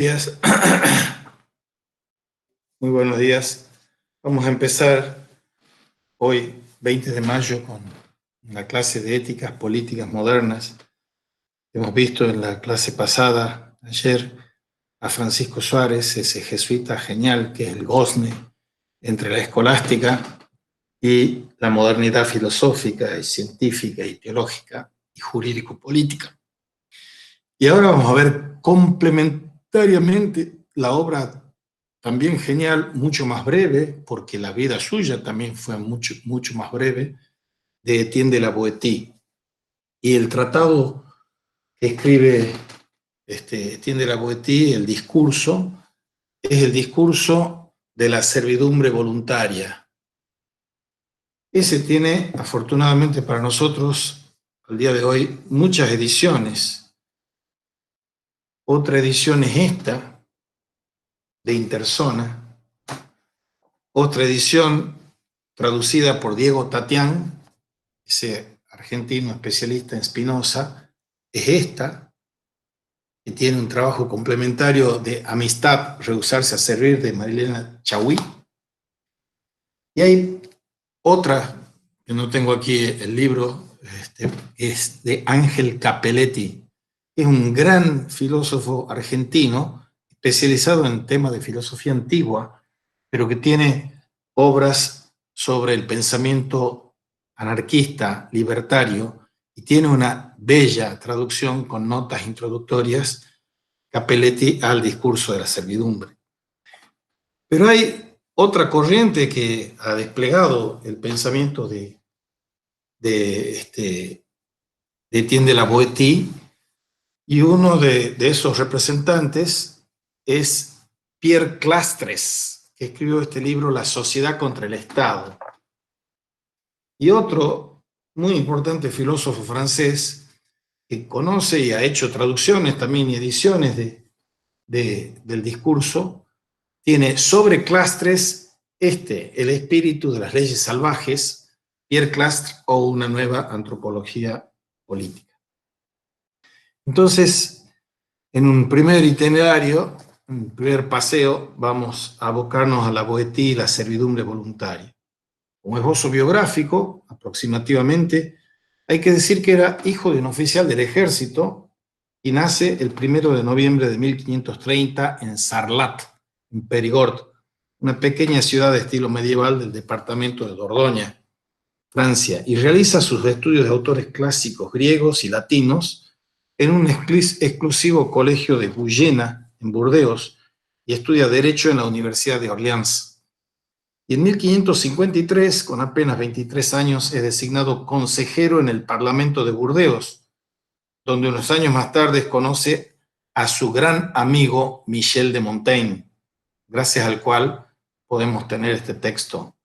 Días. Muy buenos días. Vamos a empezar hoy, 20 de mayo, con la clase de éticas políticas modernas. Hemos visto en la clase pasada, ayer, a Francisco Suárez, ese jesuita genial que es el gozne entre la escolástica y la modernidad filosófica y científica y teológica y jurídico-política. Y ahora vamos a ver complementariamente la obra también genial, mucho más breve, porque la vida suya también fue mucho más breve, de Etienne de la Boétie. Y el tratado que escribe Etienne de la Boétie, el discurso, es el discurso de la servidumbre voluntaria. Ese tiene, afortunadamente para nosotros, al día de hoy, muchas ediciones. Otra edición es esta, de Interzona. Otra edición traducida por Diego Tatián, ese argentino especialista en Spinoza, es esta, que tiene un trabajo complementario de Amistad, rehusarse a servir, de Marilena Chaui. Y hay otra, que no tengo aquí el libro, es de Ángel Capelletti, que es un gran filósofo argentino, especializado en temas de filosofía antigua, pero que tiene obras sobre el pensamiento anarquista, libertario, y tiene una bella traducción con notas introductorias, Capelletti, al discurso de la servidumbre. Pero hay otra corriente que ha desplegado el pensamiento de Etienne de la Boétie, y uno de esos representantes es Pierre Clastres, que escribió este libro, La sociedad contra el Estado. Y otro muy importante filósofo francés que conoce y ha hecho traducciones también y ediciones del discurso, tiene sobre Clastres El espíritu de las leyes salvajes, Pierre Clastres, o una nueva antropología política. Entonces, en un primer itinerario, un primer paseo, vamos a abocarnos a la Boétie y la servidumbre voluntaria. Como esbozo biográfico, aproximativamente, hay que decir que era hijo de un oficial del ejército y nace el 1 de noviembre de 1530 en Sarlat, en Périgord, una pequeña ciudad de estilo medieval del departamento de Dordoña, Francia, y realiza sus estudios de autores clásicos griegos y latinos en un exclusivo colegio de Guyena, en Burdeos, y estudia Derecho en la Universidad de Orleans. Y en 1553, con apenas 23 años, es designado consejero en el Parlamento de Burdeos, donde unos años más tarde conoce a su gran amigo Michel de Montaigne, gracias al cual podemos tener este texto.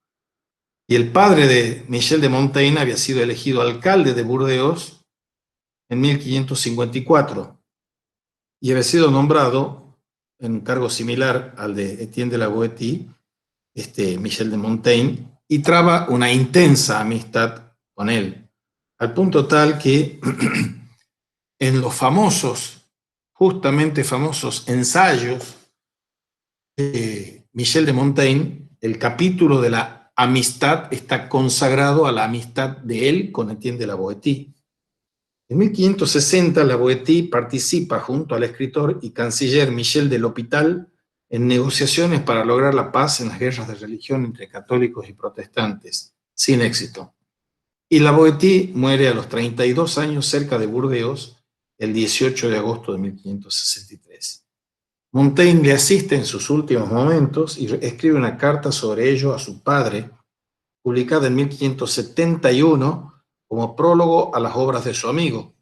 Y el padre de Michel de Montaigne había sido elegido alcalde de Burdeos en 1554 y había sido nombrado en un cargo similar al de Etienne de la Boétie, Michel de Montaigne, y traba una intensa amistad con él, al punto tal que en los justamente famosos ensayos de Michel de Montaigne, el capítulo de la amistad está consagrado a la amistad de él con Etienne de la Boétie. En 1560, la Boétie participa junto al escritor y canciller Michel de l'Hôpital en negociaciones para lograr la paz en las guerras de religión entre católicos y protestantes, sin éxito. Y la Boétie muere a los 32 años cerca de Burdeos, el 18 de agosto de 1563. Montaigne le asiste en sus últimos momentos y escribe una carta sobre ello a su padre, publicada en 1571 como prólogo a las obras de su amigo,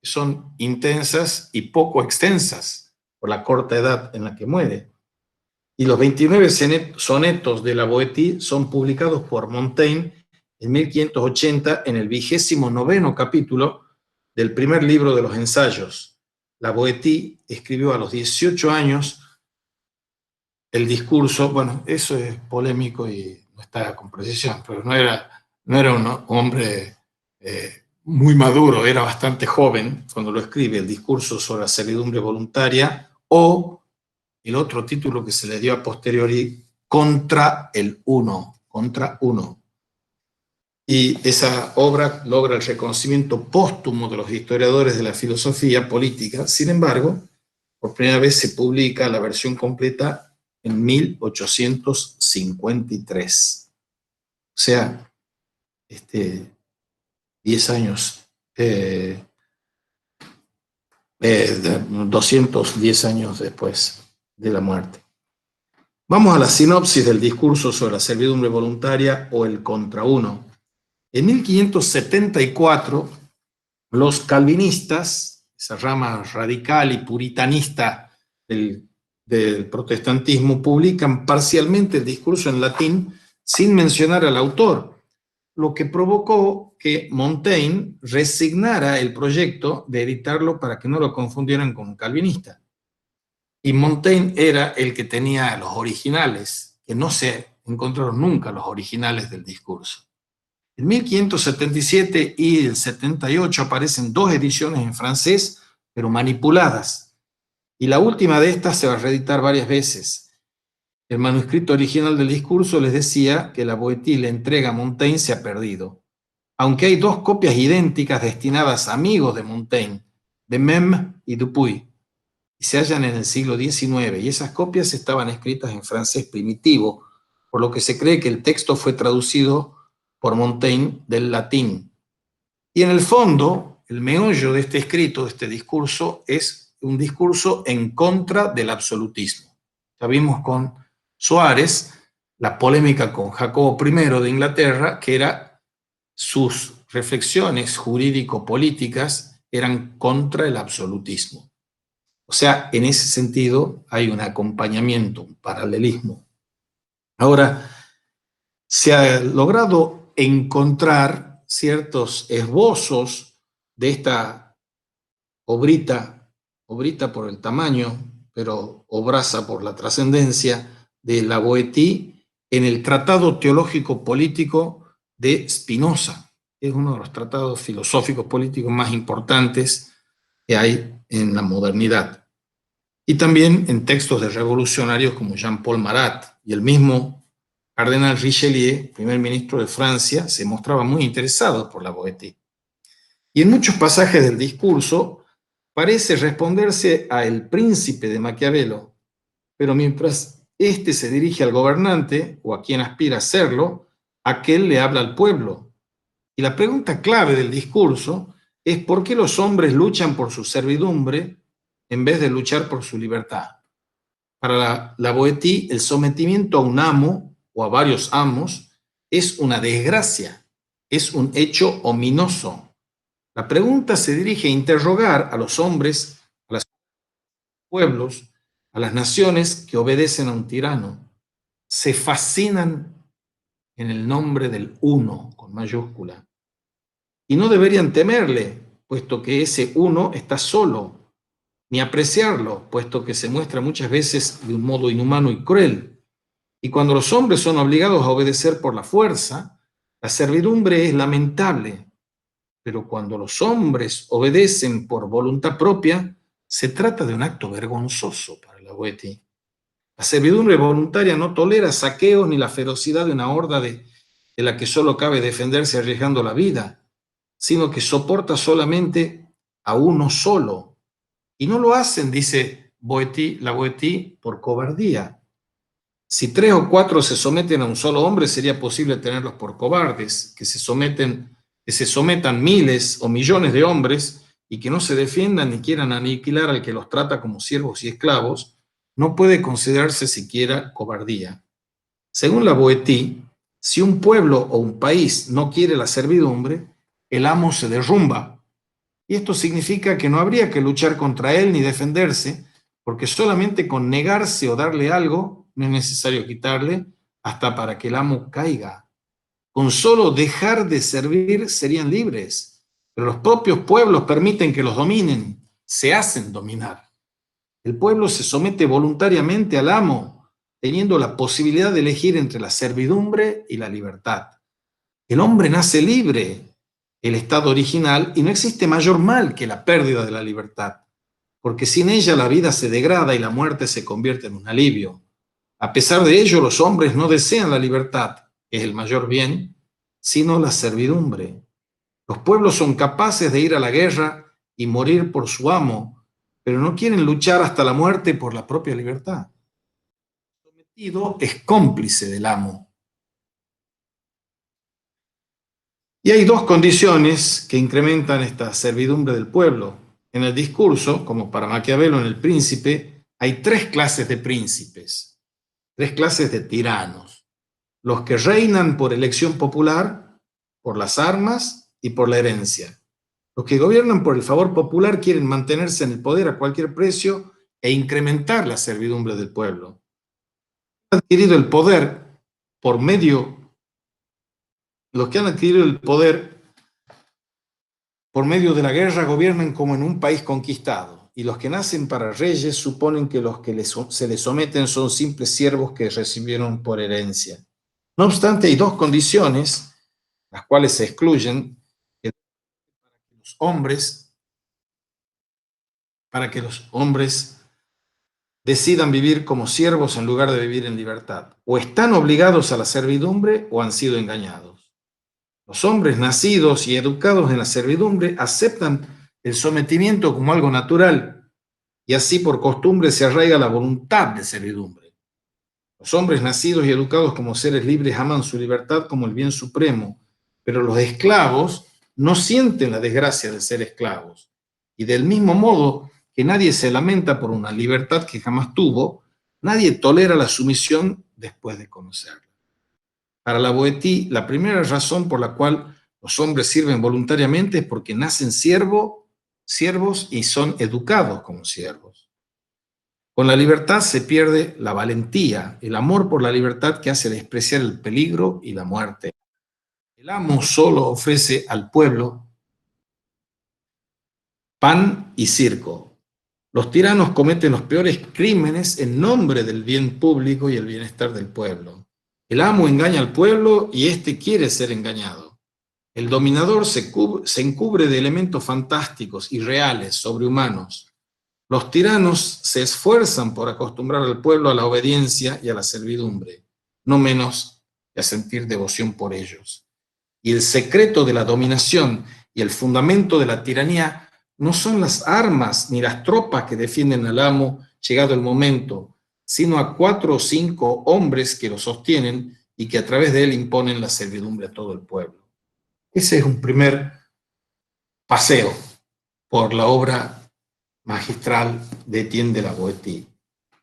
que son intensas y poco extensas por la corta edad en la que muere. Y los 29 sonetos de la Boétie son publicados por Montaigne en 1580 en el 29º capítulo del primer libro de los ensayos. La Boétie escribió a los 18 años el discurso. Bueno, eso es polémico y no está con precisión, pero no era un hombre muy maduro, era bastante joven cuando lo escribe, el discurso sobre la servidumbre voluntaria, o el otro título que se le dio a posteriori, Contra el Uno, Contra Uno. Y esa obra logra el reconocimiento póstumo de los historiadores de la filosofía política. Sin embargo, por primera vez se publica la versión completa en 1853. O sea, 10 años, 210 años después de la muerte. Vamos a la sinopsis del discurso sobre la servidumbre voluntaria o el contra uno. En 1574, los calvinistas, esa rama radical y puritanista del protestantismo, publican parcialmente el discurso en latín sin mencionar al autor, lo que provocó que Montaigne resignara el proyecto de editarlo para que no lo confundieran con un calvinista. Y Montaigne era el que tenía los originales, que no se encontraron nunca los originales del discurso. En 1577 y el 78 aparecen dos ediciones en francés, pero manipuladas. Y la última de estas se va a reeditar varias veces. El manuscrito original del discurso les decía que la Boétie le entrega a Montaigne se ha perdido. Aunque hay dos copias idénticas destinadas a amigos de Montaigne, de Memmes y Dupuy, y se hallan en el siglo XIX, y esas copias estaban escritas en francés primitivo, por lo que se cree que el texto fue traducido por Montaigne del latín. Y en el fondo, el meollo de este escrito, de este discurso, es un discurso en contra del absolutismo. Ya vimos con Suárez la polémica con Jacobo I de Inglaterra, que era sus reflexiones jurídico-políticas eran contra el absolutismo. O sea, en ese sentido hay un acompañamiento, un paralelismo. Ahora, se ha logrado encontrar ciertos esbozos de esta obrita por el tamaño, pero obraza por la trascendencia de la Boétie en el Tratado Teológico Político de Spinoza. Es uno de los tratados filosóficos políticos más importantes que hay en la modernidad. Y también en textos de revolucionarios como Jean-Paul Marat y el mismo cardenal Richelieu, primer ministro de Francia, se mostraba muy interesado por la Boétie. Y en muchos pasajes del discurso parece responderse a el príncipe de Maquiavelo, pero mientras éste se dirige al gobernante o a quien aspira a serlo, aquel le habla al pueblo. Y la pregunta clave del discurso es por qué los hombres luchan por su servidumbre en vez de luchar por su libertad. Para la Boétie, el sometimiento a un amo o a varios amos es una desgracia, es un hecho ominoso. La pregunta se dirige a interrogar a los hombres, a los pueblos, a las naciones que obedecen a un tirano. Se fascinan en el nombre del uno, con mayúscula. Y no deberían temerle, puesto que ese uno está solo, ni apreciarlo, puesto que se muestra muchas veces de un modo inhumano y cruel. Y cuando los hombres son obligados a obedecer por la fuerza, la servidumbre es lamentable. Pero cuando los hombres obedecen por voluntad propia, se trata de un acto vergonzoso para la Boétie. La servidumbre voluntaria no tolera saqueos ni la ferocidad de una horda de la que solo cabe defenderse arriesgando la vida, sino que soporta solamente a uno solo. Y no lo hacen, dice la Boétie, por cobardía. Si 3 o 4 se someten a un solo hombre, sería posible tenerlos por cobardes, que se sometan miles o millones de hombres y que no se defiendan ni quieran aniquilar al que los trata como siervos y esclavos, no puede considerarse siquiera cobardía. Según la Boétie, si un pueblo o un país no quiere la servidumbre, el amo se derrumba. Y esto significa que no habría que luchar contra él ni defenderse, porque solamente con negarse o darle algo, no es necesario quitarle, hasta para que el amo caiga. Con solo dejar de servir serían libres, pero los propios pueblos permiten que los dominen, se hacen dominar. El pueblo se somete voluntariamente al amo, teniendo la posibilidad de elegir entre la servidumbre y la libertad. El hombre nace libre, el estado original, y no existe mayor mal que la pérdida de la libertad. porque sin ella la vida se degrada y la muerte se convierte en un alivio. A pesar de ello, los hombres no desean la libertad, que es el mayor bien, sino la servidumbre. Los pueblos son capaces de ir a la guerra y morir por su amo, pero no quieren luchar hasta la muerte por la propia libertad. El sometido es cómplice del amo. Y hay dos condiciones que incrementan esta servidumbre del pueblo. En el discurso, como para Maquiavelo en El Príncipe, hay tres clases de príncipes, tres clases de tiranos. Los que reinan por elección popular, por las armas y por la herencia. Los que gobiernan por el favor popular quieren mantenerse en el poder a cualquier precio e incrementar la servidumbre del pueblo. Han adquirido el poder por medio, los que han adquirido el poder por medio de la guerra gobiernan como en un país conquistado, y los que nacen para reyes suponen que los que se les someten son simples siervos que recibieron por herencia. No obstante, hay dos condiciones, las cuales se excluyen, para que los hombres decidan vivir como siervos en lugar de vivir en libertad. O están obligados a la servidumbre o han sido engañados. Los hombres nacidos y educados en la servidumbre aceptan el sometimiento como algo natural y así por costumbre se arraiga la voluntad de servidumbre. Los hombres nacidos y educados como seres libres aman su libertad como el bien supremo, pero los esclavos no sienten la desgracia de ser esclavos. Y del mismo modo que nadie se lamenta por una libertad que jamás tuvo, nadie tolera la sumisión después de conocerla. Para la Boétie, la primera razón por la cual los hombres sirven voluntariamente es porque nacen siervos y son educados como siervos. Con la libertad se pierde la valentía, el amor por la libertad que hace despreciar el peligro y la muerte. El amo solo ofrece al pueblo pan y circo. Los tiranos cometen los peores crímenes en nombre del bien público y el bienestar del pueblo. El amo engaña al pueblo y éste quiere ser engañado. El dominador se encubre de elementos fantásticos, irreales, sobrehumanos. Los tiranos se esfuerzan por acostumbrar al pueblo a la obediencia y a la servidumbre, no menos que a sentir devoción por ellos. Y el secreto de la dominación y el fundamento de la tiranía no son las armas ni las tropas que defienden al amo llegado el momento, sino a 4 o 5 hombres que lo sostienen y que a través de él imponen la servidumbre a todo el pueblo. Ese es un primer paseo por la obra magistral de Etienne de la Boétie.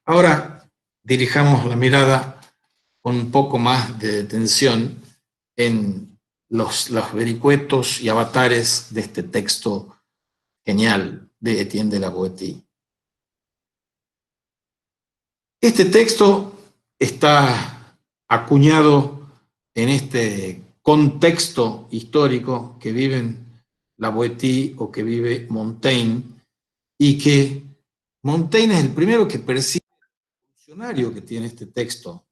Ahora dirijamos la mirada con un poco más de detención en los vericuetos y avatares de este texto genial de Etienne de la Boétie. Este texto está acuñado en este contexto histórico que viven la Boétie o que vive Montaigne, y que Montaigne es el primero que percibe el funcionario que tiene este texto.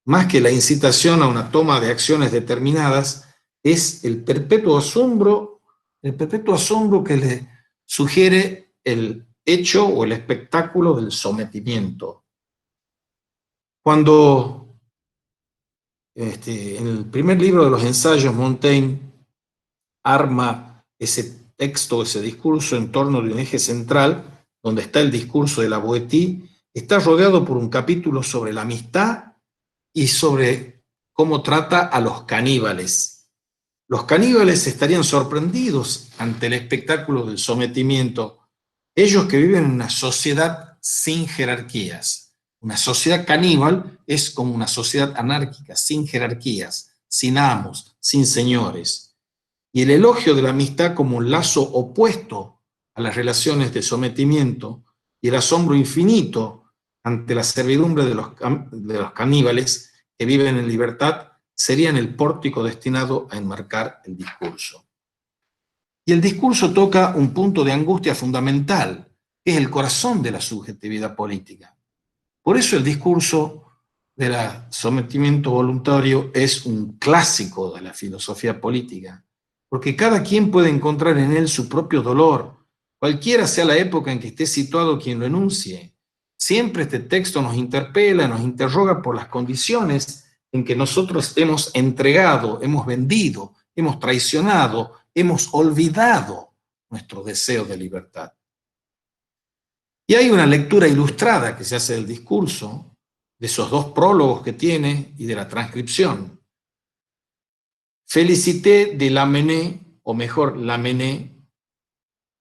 Más que la incitación a una toma de acciones determinadas, es el perpetuo asombro que le sugiere el hecho o el espectáculo del sometimiento. Cuando en el primer libro de los ensayos Montaigne arma ese texto, ese discurso en torno de un eje central, donde está el discurso de la Boétie, está rodeado por un capítulo sobre la amistad y sobre cómo trata a los caníbales. Los caníbales estarían sorprendidos ante el espectáculo del sometimiento. Ellos que viven en una sociedad sin jerarquías. Una sociedad caníbal es como una sociedad anárquica, sin jerarquías, sin amos, sin señores. Y el elogio de la amistad como un lazo opuesto a las relaciones de sometimiento y el asombro infinito ante la servidumbre de los caníbales que viven en libertad serían el pórtico destinado a enmarcar el discurso. Y el discurso toca un punto de angustia fundamental, que es el corazón de la subjetividad política. Por eso el discurso del sometimiento voluntario es un clásico de la filosofía política, porque cada quien puede encontrar en él su propio dolor, cualquiera sea la época en que esté situado quien lo enuncie. Siempre este texto nos interpela, nos interroga por las condiciones en que nosotros hemos entregado, hemos vendido, hemos traicionado, hemos olvidado nuestro deseo de libertad. Y hay una lectura ilustrada que se hace del discurso, de esos dos prólogos que tiene y de la transcripción. Félicité de Lamennais, o mejor, Lamennais,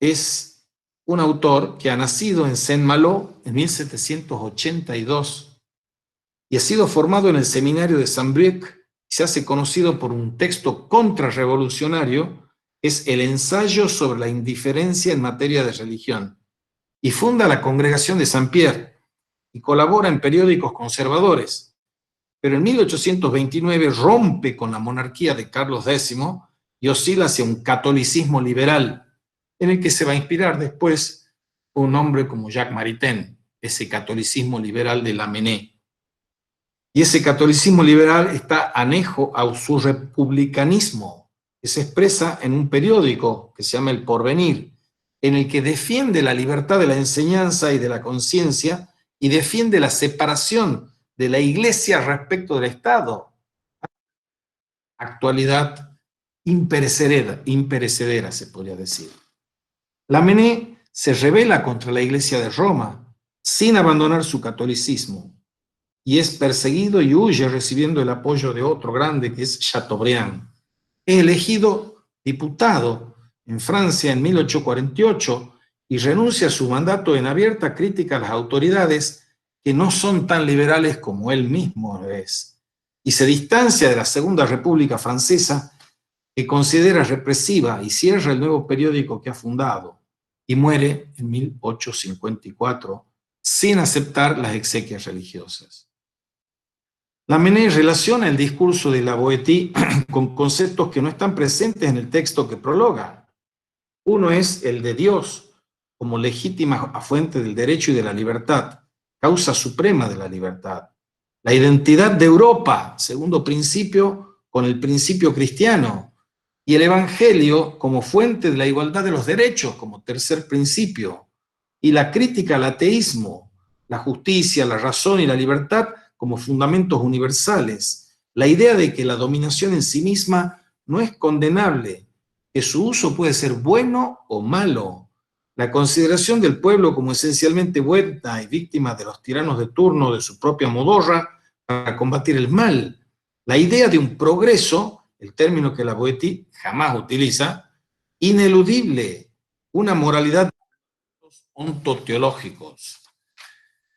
es un autor que ha nacido en Saint-Malo en 1782 y ha sido formado en el seminario de Saint-Brieuc y se hace conocido por un texto contrarrevolucionario, es el ensayo sobre la indiferencia en materia de religión, y funda la Congregación de Saint-Pierre y colabora en periódicos conservadores. Pero en 1829 rompe con la monarquía de Carlos X y oscila hacia un catolicismo liberal, en el que se va a inspirar después un hombre como Jacques Maritain, ese catolicismo liberal de Lamennais. Y ese catolicismo liberal está anejo a su republicanismo, que se expresa en un periódico que se llama El Porvenir, en el que defiende la libertad de la enseñanza y de la conciencia y defiende la separación de la Iglesia respecto del Estado. Actualidad imperecedera, se podría decir. Lamennais se rebela contra la Iglesia de Roma sin abandonar su catolicismo y es perseguido y huye recibiendo el apoyo de otro grande que es Chateaubriand. Es elegido diputado en Francia en 1848 y renuncia a su mandato en abierta crítica a las autoridades que no son tan liberales como él mismo es, y se distancia de la Segunda República Francesa, que considera represiva, y cierra el nuevo periódico que ha fundado, y muere en 1854 sin aceptar las exequias religiosas. Lamennais relaciona el discurso de la Boétie con conceptos que no están presentes en el texto que prologa. Uno es el de Dios como legítima fuente del derecho y de la libertad, causa suprema de la libertad. La identidad de Europa, segundo principio, con el principio cristiano, y el Evangelio como fuente de la igualdad de los derechos, como tercer principio, y la crítica al ateísmo, la justicia, la razón y la libertad como fundamentos universales, la idea de que la dominación en sí misma no es condenable, que su uso puede ser bueno o malo, la consideración del pueblo como esencialmente buena y víctima de los tiranos de turno de su propia modorra para combatir el mal, la idea de un progreso, el término que la Boétie jamás utiliza, ineludible, una moralidad ontoteológicos.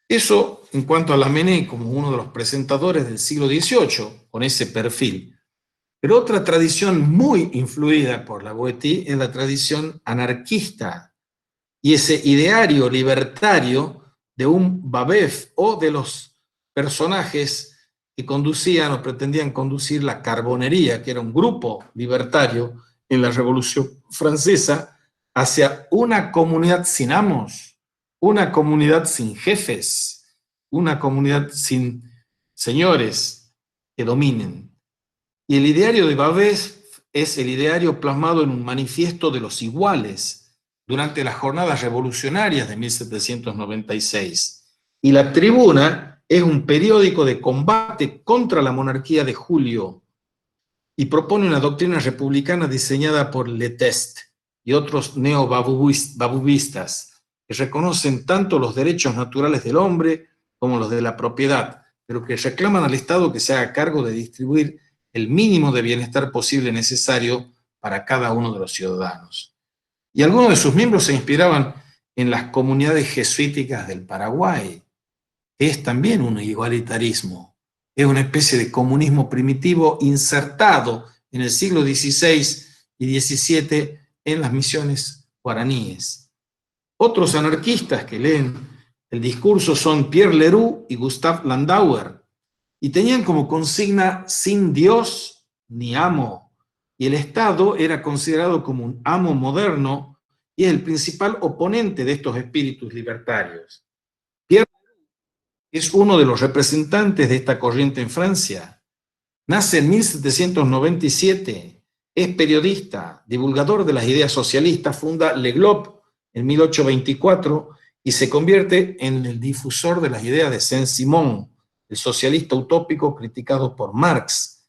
Eso en cuanto a Lamennais como uno de los presentadores del siglo XVIII, con ese perfil. Pero otra tradición muy influida por la Boétie es la tradición anarquista y ese ideario libertario de un Babeuf o de los personajes que conducían o pretendían conducir la Carbonería, que era un grupo libertario en la Revolución Francesa, hacia una comunidad sin amos, una comunidad sin jefes, una comunidad sin señores que dominen. Y el ideario de Babeuf es el ideario plasmado en un manifiesto de los iguales durante las jornadas revolucionarias de 1796. Y La Tribuna es un periódico de combate contra la monarquía de Julio y propone una doctrina republicana diseñada por Leteste y otros neobabuistas que reconocen tanto los derechos naturales del hombre como los de la propiedad, pero que reclaman al Estado que se haga cargo de distribuir el mínimo de bienestar posible necesario para cada uno de los ciudadanos. Y algunos de sus miembros se inspiraban en las comunidades jesuíticas del Paraguay, que es también un igualitarismo, es una especie de comunismo primitivo insertado en el siglo XVI y XVII en las misiones guaraníes. Otros anarquistas que leen el discurso son Pierre Leroux y Gustave Landauer, y tenían como consigna sin Dios ni amo, y el Estado era considerado como un amo moderno y es el principal oponente de estos espíritus libertarios. Pierre es uno de los representantes de esta corriente en Francia. Nace en 1797, es periodista, divulgador de las ideas socialistas, funda Le Globe en 1824 y se convierte en el difusor de las ideas de Saint-Simon, el socialista utópico criticado por Marx.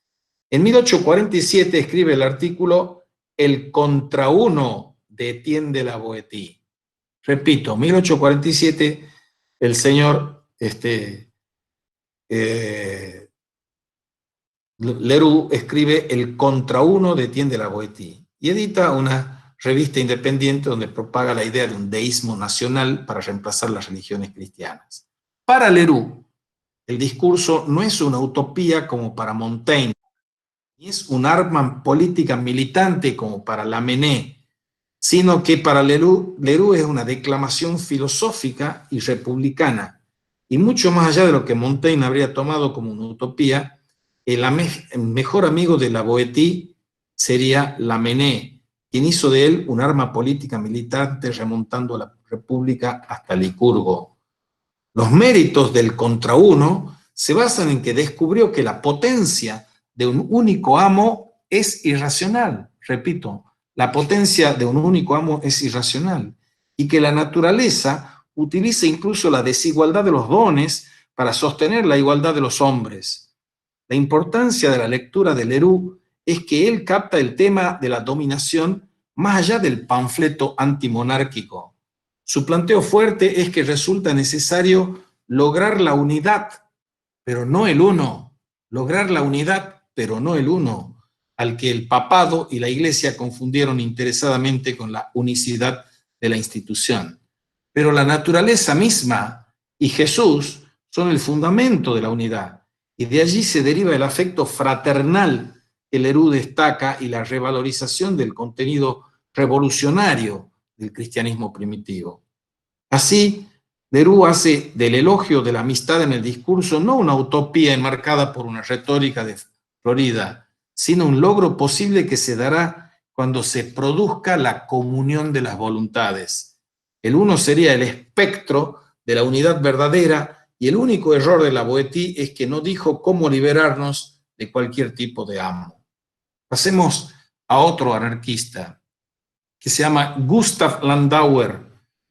En 1847 escribe el artículo El contrauno de Etienne de la Boétie. Repito, 1847, el señor Leroux escribe El contrauno de Etienne de la Boétie y edita una revista independiente donde propaga la idea de un deísmo nacional para reemplazar las religiones cristianas. Para Leroux, el discurso no es una utopía como para Montaigne, ni es un arma política militante como para Lamennais, sino que para Leroux es una declamación filosófica y republicana, y mucho más allá de lo que Montaigne habría tomado como una utopía, el mejor amigo de la Boétie sería Lamennais, quien hizo de él un arma política militante remontando a la República hasta Licurgo. Los méritos del contrauno se basan en que descubrió que la potencia de un único amo es irracional. Repito, la potencia de un único amo es irracional y que la naturaleza utiliza incluso la desigualdad de los dones para sostener la igualdad de los hombres. La importancia de la lectura de Leroux es que él capta el tema de la dominación más allá del panfleto antimonárquico. Su planteo fuerte es que resulta necesario lograr la unidad, pero no el uno. Lograr la unidad, pero no el uno, al que el papado y la iglesia confundieron interesadamente con la unicidad de la institución. Pero la naturaleza misma y Jesús son el fundamento de la unidad, y de allí se deriva el afecto fraternal que Leroux destaca y la revalorización del contenido revolucionario del cristianismo primitivo. Así, Leroux hace del elogio de la amistad en el discurso no una utopía enmarcada por una retórica de Florida, sino un logro posible que se dará cuando se produzca la comunión de las voluntades. El uno sería el espectro de la unidad verdadera y el único error de la Boétie es que no dijo cómo liberarnos de cualquier tipo de amo. Pasemos a otro anarquista que se llama Gustav Landauer.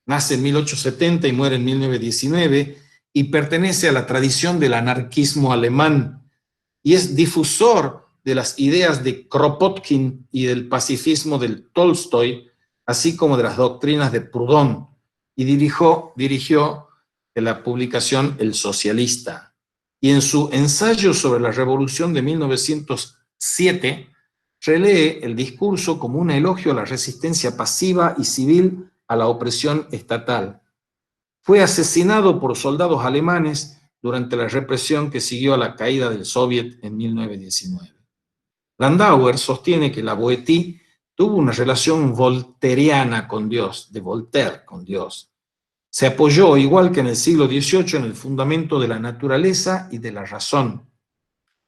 Nace en 1870 y muere en 1919 y pertenece a la tradición del anarquismo alemán y es difusor de las ideas de Kropotkin y del pacifismo del Tolstoy, así como de las doctrinas de Proudhon, y dirigió la publicación El Socialista. Y en su ensayo sobre la Revolución de 1907, relee el discurso como un elogio a la resistencia pasiva y civil a la opresión estatal. Fue asesinado por soldados alemanes durante la represión que siguió a la caída del Soviet en 1919. Landauer sostiene que la Boétie tuvo una relación voltairiana con Dios, de Voltaire con Dios. Se apoyó, igual que en el siglo XVIII, en el fundamento de la naturaleza y de la razón.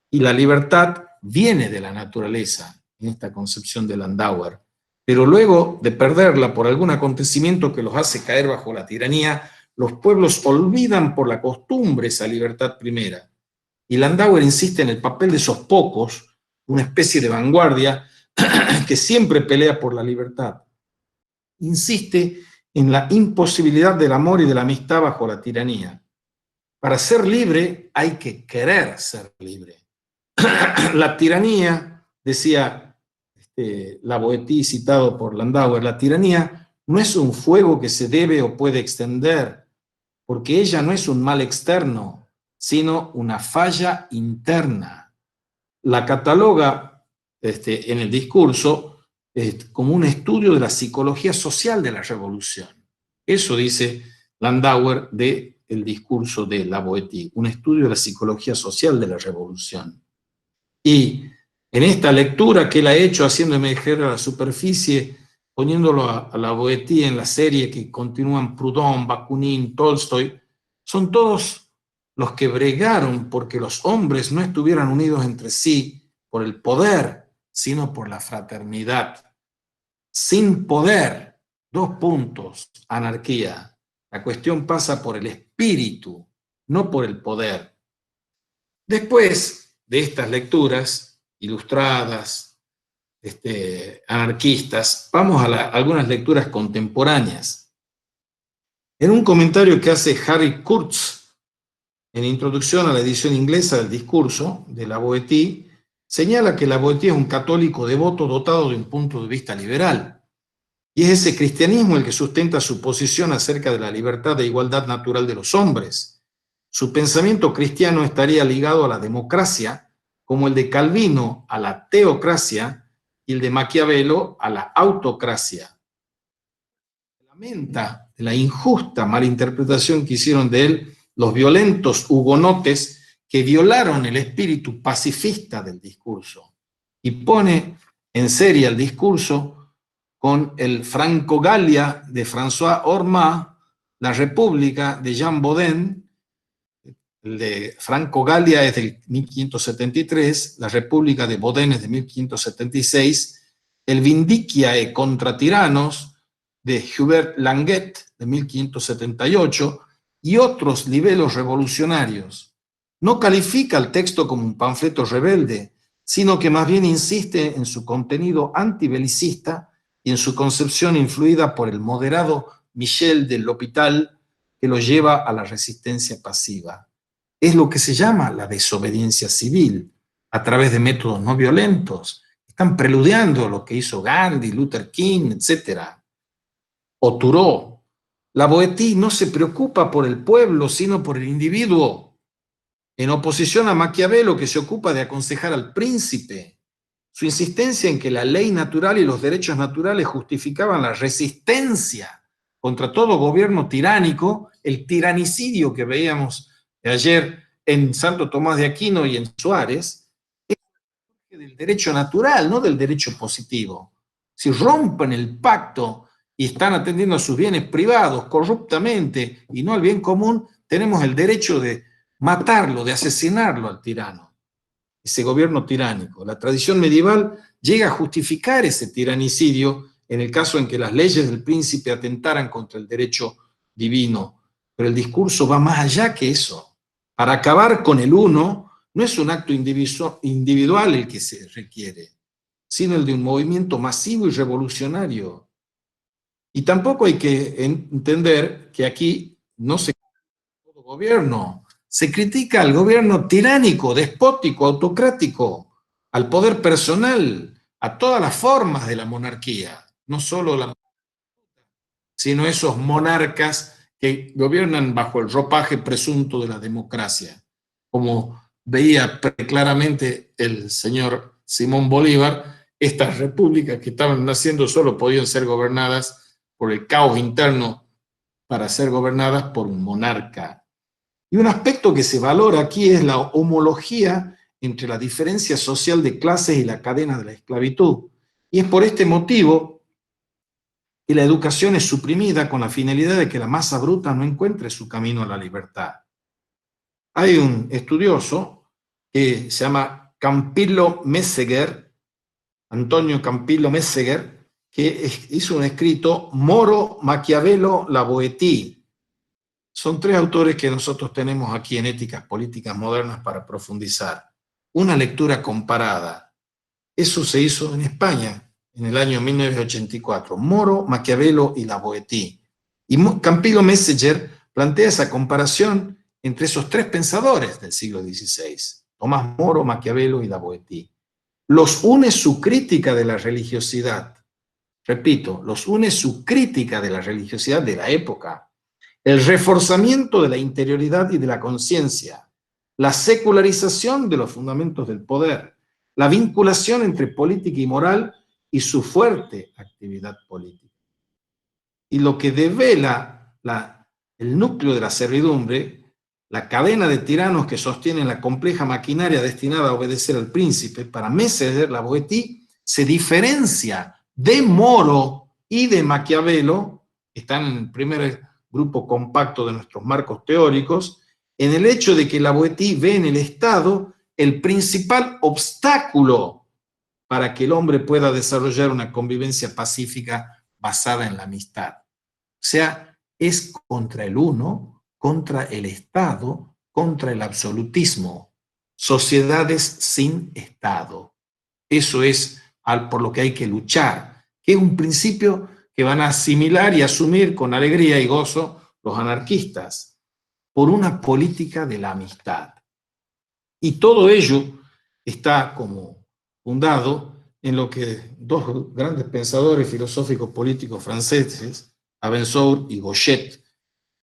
Y la libertad viene de la naturaleza, en esta concepción de Landauer. Pero luego de perderla por algún acontecimiento que los hace caer bajo la tiranía, los pueblos olvidan por la costumbre esa libertad primera. Y Landauer insiste en el papel de esos pocos, una especie de vanguardia que siempre pelea por la libertad. Insiste en la imposibilidad del amor y de la amistad bajo la tiranía. Para ser libre hay que querer ser libre. La tiranía, decía la Boétie citado por Landauer, la tiranía no es un fuego que se debe o puede extender, porque ella no es un mal externo, sino una falla interna. La cataloga en el discurso como un estudio de la psicología social de la revolución. Eso dice Landauer del discurso de la Boétie, un estudio de la psicología social de la revolución. Y en esta lectura que él ha hecho, haciendo emerger a la superficie, poniéndolo a la Boétie en la serie que continúan Proudhon, Bakunin, Tolstoy, son todos los que bregaron porque los hombres no estuvieran unidos entre sí por el poder, sino por la fraternidad. Sin poder, anarquía. La cuestión pasa por el espíritu, no por el poder. Después de estas lecturas ilustradas, anarquistas, vamos a algunas lecturas contemporáneas. En un comentario que hace Harry Kurtz en introducción a la edición inglesa del discurso de la Boétie, señala que la Boétie es un católico devoto dotado de un punto de vista liberal. Y es ese cristianismo el que sustenta su posición acerca de la libertad e igualdad natural de los hombres. Su pensamiento cristiano estaría ligado a la democracia, como el de Calvino a la teocracia y el de Maquiavelo a la autocracia. Lamenta la injusta malinterpretación que hicieron de él los violentos hugonotes que violaron el espíritu pacifista del discurso y pone en serie el discurso con el Franco-Galia de François Ormaz, la República de Jean Bodin. El de Franco-Galia es del 1573, la República de Bodin es de 1576, el Vindiciae contra tiranos de Hubert Languet de 1578 y otros libelos revolucionarios. No califica el texto como un panfleto rebelde, sino que más bien insiste en su contenido antibelicista y en su concepción influida por el moderado Michel de L'Hôpital, que lo lleva a la resistencia pasiva. Es lo que se llama la desobediencia civil, a través de métodos no violentos. Están preludiando lo que hizo Gandhi, Luther King, etc. O Thoreau. La Boétie no se preocupa por el pueblo, sino por el individuo, en oposición a Maquiavelo, que se ocupa de aconsejar al príncipe. Su insistencia en que la ley natural y los derechos naturales justificaban la resistencia contra todo gobierno tiránico, el tiranicidio que veíamos ayer en Santo Tomás de Aquino y en Suárez, es del derecho natural, no del derecho positivo. Si rompen el pacto y están atendiendo a sus bienes privados corruptamente y no al bien común, tenemos el derecho de matarlo, de asesinarlo al tirano, ese gobierno tiránico. La tradición medieval llega a justificar ese tiranicidio en el caso en que las leyes del príncipe atentaran contra el derecho divino. Pero el discurso va más allá que eso. Para acabar con el uno, no es un acto individual el que se requiere, sino el de un movimiento masivo y revolucionario. Y tampoco hay que entender que aquí no se critica todo gobierno, se critica al gobierno tiránico, despótico, autocrático, al poder personal, a todas las formas de la monarquía, no solo la, sino esos monarcas que gobiernan bajo el ropaje presunto de la democracia, como veía claramente el señor Simón Bolívar. Estas repúblicas que estaban naciendo solo podían ser gobernadas por el caos interno para ser gobernadas por un monarca. Y un aspecto que se valora aquí es la homología entre la diferencia social de clases y la cadena de la esclavitud. Y es por este motivo que la educación es suprimida con la finalidad de que la masa bruta no encuentre su camino a la libertad. Hay un estudioso que se llama Campillo Messeger, Antonio Campillo Messeger, que hizo un escrito Moro, Maquiavelo, la Boétie. Son tres autores que nosotros tenemos aquí en Éticas Políticas Modernas para profundizar. Una lectura comparada. Eso se hizo en España en el año 1984. Moro, Maquiavelo y la Boétie. Y Campillo Messeger plantea esa comparación entre esos tres pensadores del siglo XVI. Tomás Moro, Maquiavelo y la Boétie. Los une su crítica de la religiosidad. Repito, los une su crítica de la religiosidad de la época, el reforzamiento de la interioridad y de la conciencia, la secularización de los fundamentos del poder, la vinculación entre política y moral y su fuerte actividad política. Y lo que devela el núcleo de la servidumbre, la cadena de tiranos que sostienen la compleja maquinaria destinada a obedecer al príncipe, para Messeger, la Boétie se diferencia de Moro y de Maquiavelo, que están en el primer grupo compacto de nuestros marcos teóricos, en el hecho de que la Boétie ve en el Estado el principal obstáculo para que el hombre pueda desarrollar una convivencia pacífica basada en la amistad. O sea, es contra el uno, contra el Estado, contra el absolutismo. Sociedades sin Estado. Eso es por lo que hay que luchar, que es un principio que van a asimilar y asumir con alegría y gozo los anarquistas, por una política de la amistad. Y todo ello está como fundado en lo que dos grandes pensadores filosóficos políticos franceses, Abensour y Gauchet,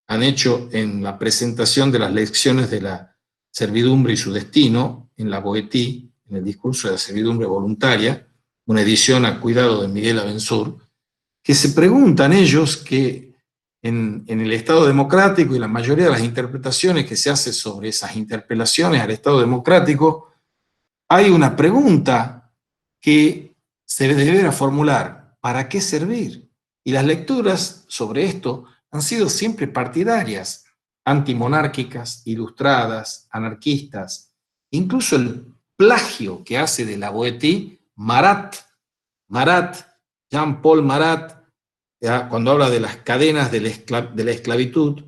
han hecho en la presentación de las lecciones de la servidumbre y su destino, en la Boétie, en el discurso de la servidumbre voluntaria, una edición a cuidado de Miguel Abensour, que se preguntan ellos que en el Estado democrático y la mayoría de las interpretaciones que se hace sobre esas interpelaciones al Estado democrático, hay una pregunta que se deberá formular: ¿para qué servir? Y las lecturas sobre esto han sido siempre partidarias, antimonárquicas, ilustradas, anarquistas. Incluso el plagio que hace de la Boétie Marat, Jean-Paul Marat, cuando habla de las cadenas de la esclavitud,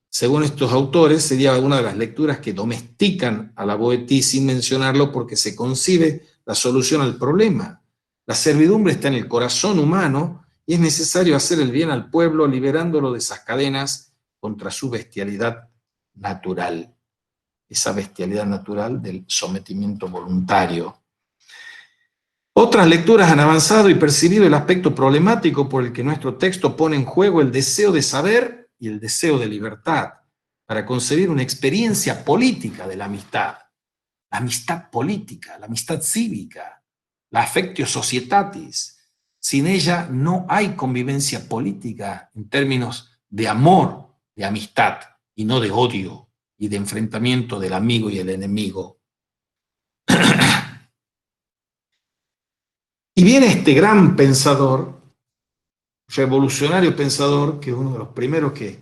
según estos autores, sería una de las lecturas que domestican a la Boétie sin mencionarlo, porque se concibe la solución al problema. La servidumbre está en el corazón humano y es necesario hacer el bien al pueblo liberándolo de esas cadenas contra su bestialidad natural, esa bestialidad natural del sometimiento voluntario. Otras lecturas han avanzado y percibido el aspecto problemático por el que nuestro texto pone en juego el deseo de saber y el deseo de libertad, para concebir una experiencia política de la amistad política, la amistad cívica, la affectio societatis. Sin ella no hay convivencia política en términos de amor, de amistad, y no de odio y de enfrentamiento del amigo y el enemigo. Y viene este gran pensador, revolucionario pensador, que es uno de los primeros que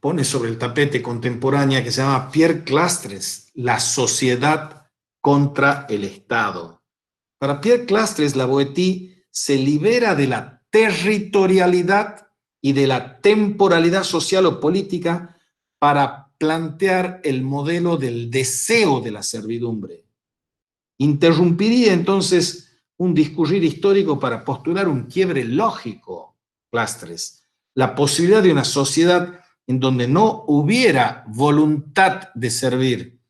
pone sobre el tapete contemporánea, que se llama Pierre Clastres, La sociedad contra el Estado. Para Pierre Clastres, la Boétie se libera de la territorialidad y de la temporalidad social o política para plantear el modelo del deseo de la servidumbre. Interrumpiría entonces un discurrir histórico para postular un quiebre lógico, Clastres, la posibilidad de una sociedad en donde no hubiera voluntad de servir.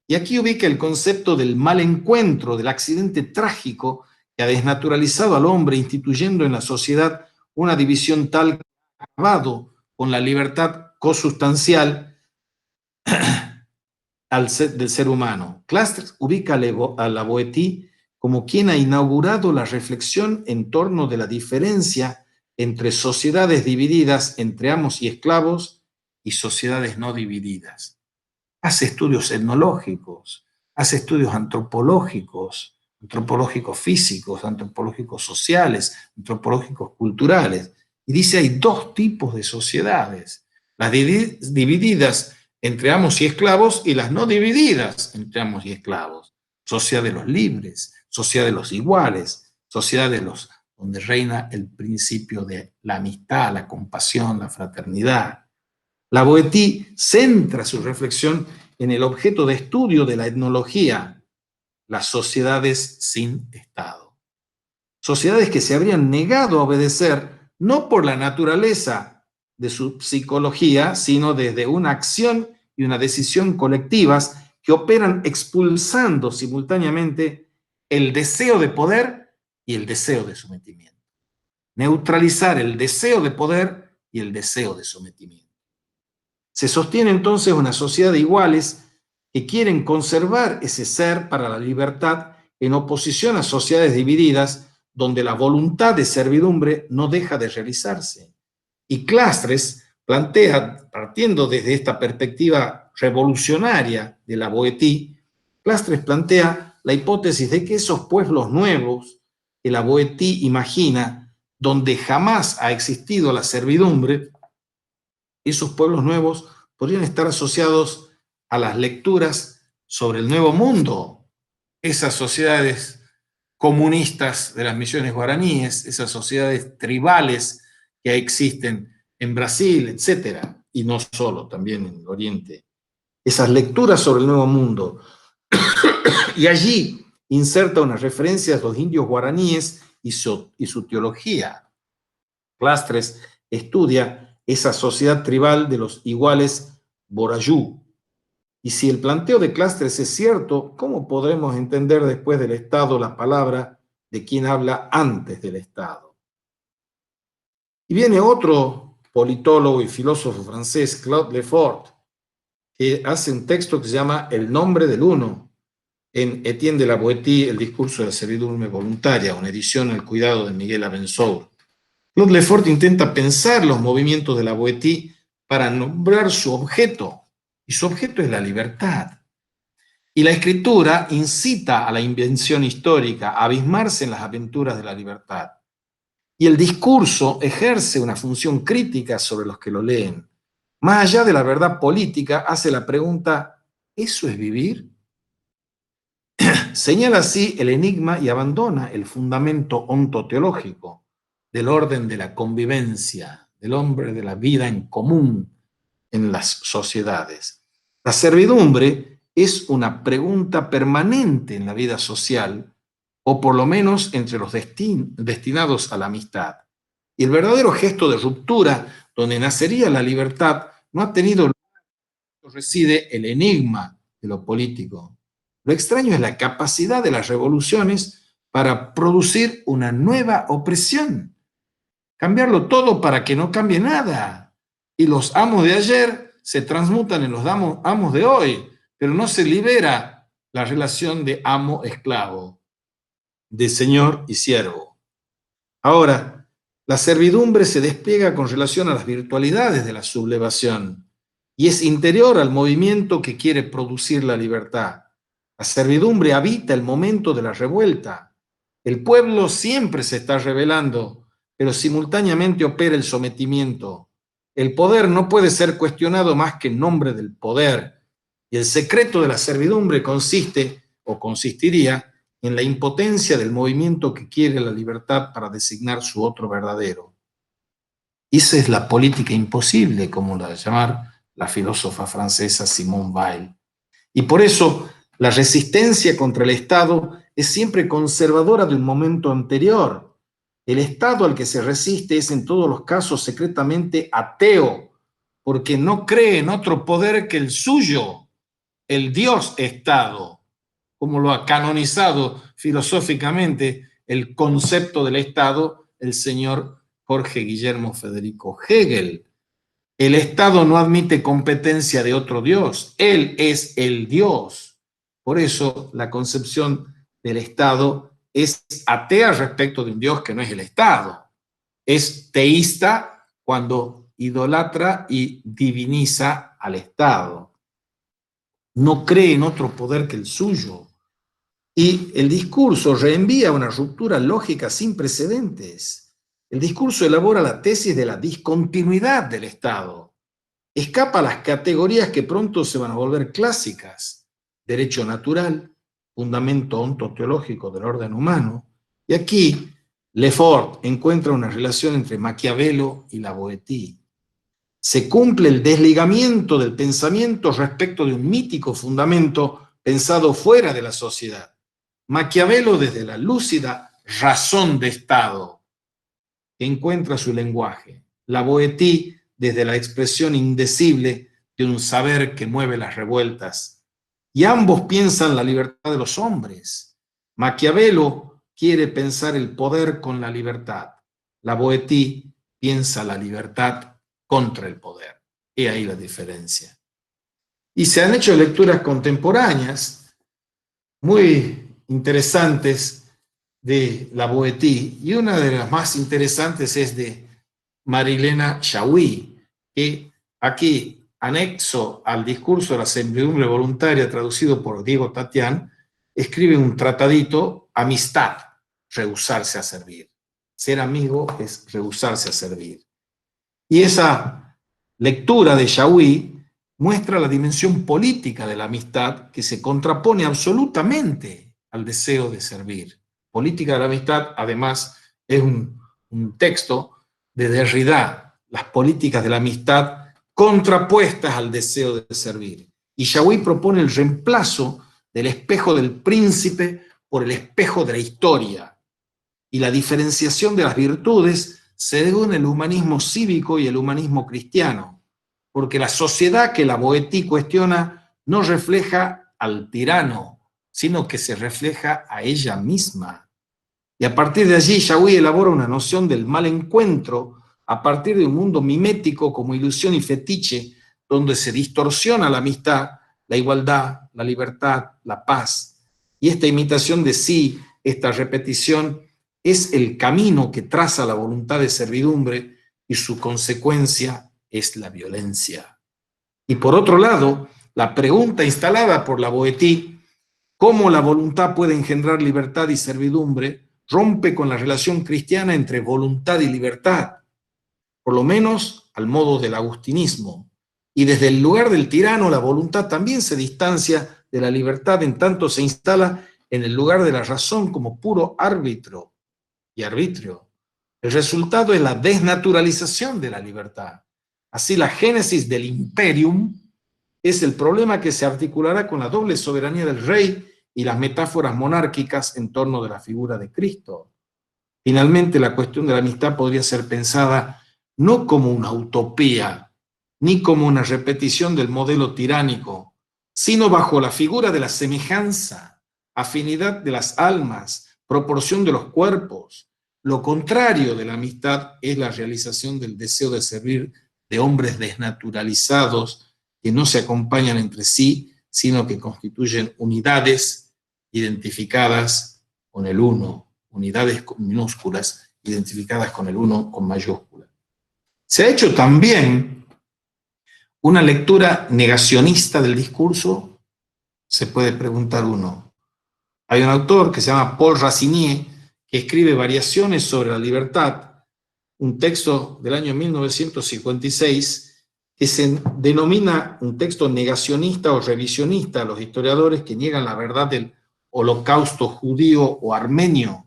Y aquí ubica el concepto del mal encuentro, del accidente trágico que ha desnaturalizado al hombre, instituyendo en la sociedad una división tal que ha acabado con la libertad cosustancial del ser humano. Clastres ubica a la Boétie como quien ha inaugurado la reflexión en torno de la diferencia entre sociedades divididas entre amos y esclavos y sociedades no divididas. Hace estudios etnológicos, hace estudios antropológicos físicos, antropológicos sociales, antropológicos culturales, y dice hay dos tipos de sociedades: las divididas entre amos y esclavos y las no divididas entre amos y esclavos. Sociedad de los libres, sociedad de los iguales, sociedad de los donde reina el principio de la amistad, la compasión, la fraternidad. La Boétie centra su reflexión en el objeto de estudio de la etnología, las sociedades sin Estado. Sociedades que se habrían negado a obedecer no por la naturaleza de su psicología, sino desde una acción y una decisión colectivas que operan expulsando simultáneamente el deseo de poder y el deseo de sometimiento. Neutralizar el deseo de poder y el deseo de sometimiento. Se sostiene entonces una sociedad de iguales que quieren conservar ese ser para la libertad en oposición a sociedades divididas donde la voluntad de servidumbre no deja de realizarse. Y Clastres plantea, partiendo desde esta perspectiva revolucionaria de la Boétie, Clastres plantea la hipótesis de que esos pueblos nuevos que la Boétie imagina, donde jamás ha existido la servidumbre, esos pueblos nuevos podrían estar asociados a las lecturas sobre el Nuevo Mundo, esas sociedades comunistas de las misiones guaraníes, esas sociedades tribales que existen en Brasil, etcétera, y no solo, también en el Oriente. Esas lecturas sobre el Nuevo Mundo. Y allí inserta unas referencias a los indios guaraníes y su teología. Clastres estudia esa sociedad tribal de los iguales Borayú. Y si el planteo de Clastres es cierto, ¿cómo podremos entender después del Estado la palabra de quien habla antes del Estado? Y viene otro politólogo y filósofo francés, Claude Lefort, que hace un texto que se llama El nombre del uno, en Etienne de la Boétie, El discurso de la servidumbre voluntaria, una edición al cuidado de Miguel Abensour. Claude Lefort intenta pensar los movimientos de la Boétie para nombrar su objeto, y su objeto es la libertad. Y la escritura incita a la invención histórica, a abismarse en las aventuras de la libertad. Y el discurso ejerce una función crítica sobre los que lo leen. Más allá de la verdad política, hace la pregunta, ¿eso es vivir? Señala así el enigma y abandona el fundamento ontoteológico del orden de la convivencia, del hombre, de la vida en común en las sociedades. La servidumbre es una pregunta permanente en la vida social, o por lo menos entre los destinados a la amistad. Y el verdadero gesto de ruptura, donde nacería la libertad, no ha tenido lugar, reside el enigma de lo político. Lo extraño es la capacidad de las revoluciones para producir una nueva opresión, cambiarlo todo para que no cambie nada. Y los amos de ayer se transmutan en los amos de hoy, pero no se libera la relación de amo-esclavo, de señor y siervo. Ahora, la servidumbre se despliega con relación a las virtualidades de la sublevación y es interior al movimiento que quiere producir la libertad. La servidumbre habita el momento de la revuelta. El pueblo siempre se está rebelando, pero simultáneamente opera el sometimiento. El poder no puede ser cuestionado más que en nombre del poder. Y el secreto de la servidumbre consiste, o consistiría, en la impotencia del movimiento que quiere la libertad para designar su otro verdadero. Esa es la política imposible, como la llamar la filósofa francesa Simone Weil. Y por eso la resistencia contra el Estado es siempre conservadora de un momento anterior. El Estado al que se resiste es en todos los casos secretamente ateo, porque no cree en otro poder que el suyo, el Dios-Estado, como lo ha canonizado filosóficamente el concepto del Estado el señor Jorge Guillermo Federico Hegel. El Estado no admite competencia de otro Dios, él es el Dios. Por eso la concepción del Estado es atea respecto de un Dios que no es el Estado. Es teísta cuando idolatra y diviniza al Estado. No cree en otro poder que el suyo. Y el discurso reenvía una ruptura lógica sin precedentes. El discurso elabora la tesis de la discontinuidad del Estado. Escapa a las categorías que pronto se van a volver clásicas: derecho natural, fundamento ontoteológico del orden humano. Y aquí Lefort encuentra una relación entre Maquiavelo y la Boétie. Se cumple el desligamiento del pensamiento respecto de un mítico fundamento pensado fuera de la sociedad. Maquiavelo desde la lúcida razón de Estado, que encuentra su lenguaje. La Boétie desde la expresión indecible de un saber que mueve las revueltas. Y ambos piensan la libertad de los hombres. Maquiavelo quiere pensar el poder con la libertad. La Boétie piensa la libertad contra el poder. Y ahí la diferencia. Y se han hecho lecturas contemporáneas muy interesantes de la Boétie, y una de las más interesantes es de Marilena Chaui, que aquí, anexo al discurso de la servidumbre voluntaria traducido por Diego Tatián, escribe un tratadito, Amistad, rehusarse a servir. Ser amigo es rehusarse a servir. Y esa lectura de Chaui muestra la dimensión política de la amistad que se contrapone absolutamente al deseo de servir. Política de la amistad, además, es un texto de Derrida, las políticas de la amistad contrapuestas al deseo de servir. Y Chaui propone el reemplazo del espejo del príncipe por el espejo de la historia, y la diferenciación de las virtudes según el humanismo cívico y el humanismo cristiano, porque la sociedad que la Boétie cuestiona no refleja al tirano, sino que se refleja a ella misma. Y a partir de allí, Yahui elabora una noción del mal encuentro a partir de un mundo mimético como ilusión y fetiche, donde se distorsiona la amistad, la igualdad, la libertad, la paz. Y esta imitación de sí, esta repetición, es el camino que traza la voluntad de servidumbre y su consecuencia es la violencia. Y por otro lado, la pregunta instalada por la Boétie, ¿cómo la voluntad puede engendrar libertad y servidumbre?, rompe con la relación cristiana entre voluntad y libertad, por lo menos al modo del agustinismo. Y desde el lugar del tirano, la voluntad también se distancia de la libertad, en tanto se instala en el lugar de la razón como puro árbitro y arbitrio. El resultado es la desnaturalización de la libertad. Así, la génesis del imperium es el problema que se articulará con la doble soberanía del rey y las metáforas monárquicas en torno de la figura de Cristo. Finalmente, la cuestión de la amistad podría ser pensada no como una utopía, ni como una repetición del modelo tiránico, sino bajo la figura de la semejanza, afinidad de las almas, proporción de los cuerpos. Lo contrario de la amistad es la realización del deseo de servir de hombres desnaturalizados que no se acompañan entre sí, sino que constituyen unidades identificadas con el uno, unidades minúsculas identificadas con el uno con mayúscula. Se ha hecho también una lectura negacionista del discurso, se puede preguntar uno. Hay un autor que se llama Paul Racinier, que escribe Variaciones sobre la libertad, un texto del año 1956, que se denomina un texto negacionista o revisionista a los historiadores que niegan la verdad del holocausto judío o armenio.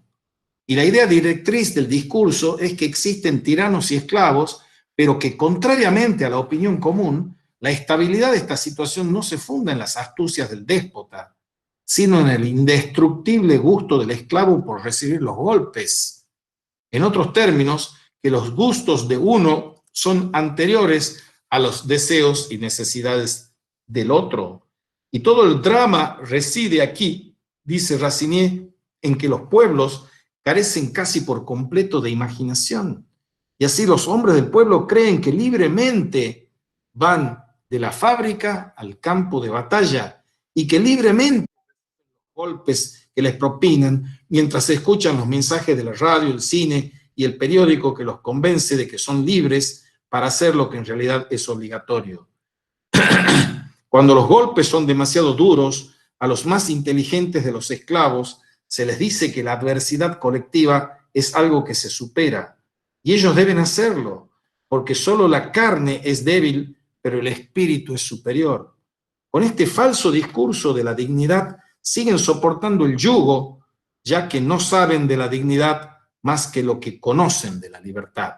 Y la idea directriz del discurso es que existen tiranos y esclavos, pero que contrariamente a la opinión común, la estabilidad de esta situación no se funda en las astucias del déspota, sino en el indestructible gusto del esclavo por recibir los golpes. En otros términos, que los gustos de uno son anteriores a los deseos y necesidades del otro. Y todo el drama reside aquí, dice Racinier, en que los pueblos carecen casi por completo de imaginación. Y así los hombres del pueblo creen que libremente van de la fábrica al campo de batalla y que libremente golpes que les propinan mientras escuchan los mensajes de la radio, el cine y el periódico que los convence de que son libres para hacer lo que en realidad es obligatorio. Cuando los golpes son demasiado duros, a los más inteligentes de los esclavos se les dice que la adversidad colectiva es algo que se supera, y ellos deben hacerlo, porque solo la carne es débil, pero el espíritu es superior. Con este falso discurso de la dignidad, siguen soportando el yugo, ya que no saben de la dignidad más que lo que conocen de la libertad.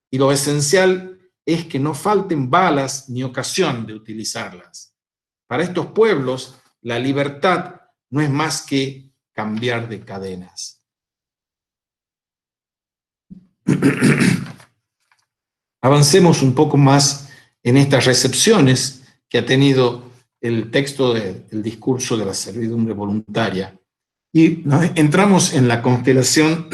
Y lo esencial es que no falten balas ni ocasión de utilizarlas. Para estos pueblos, la libertad no es más que cambiar de cadenas. Avancemos un poco más en estas recepciones que ha tenido el texto del discurso de la servidumbre voluntaria. Y entramos en la constelación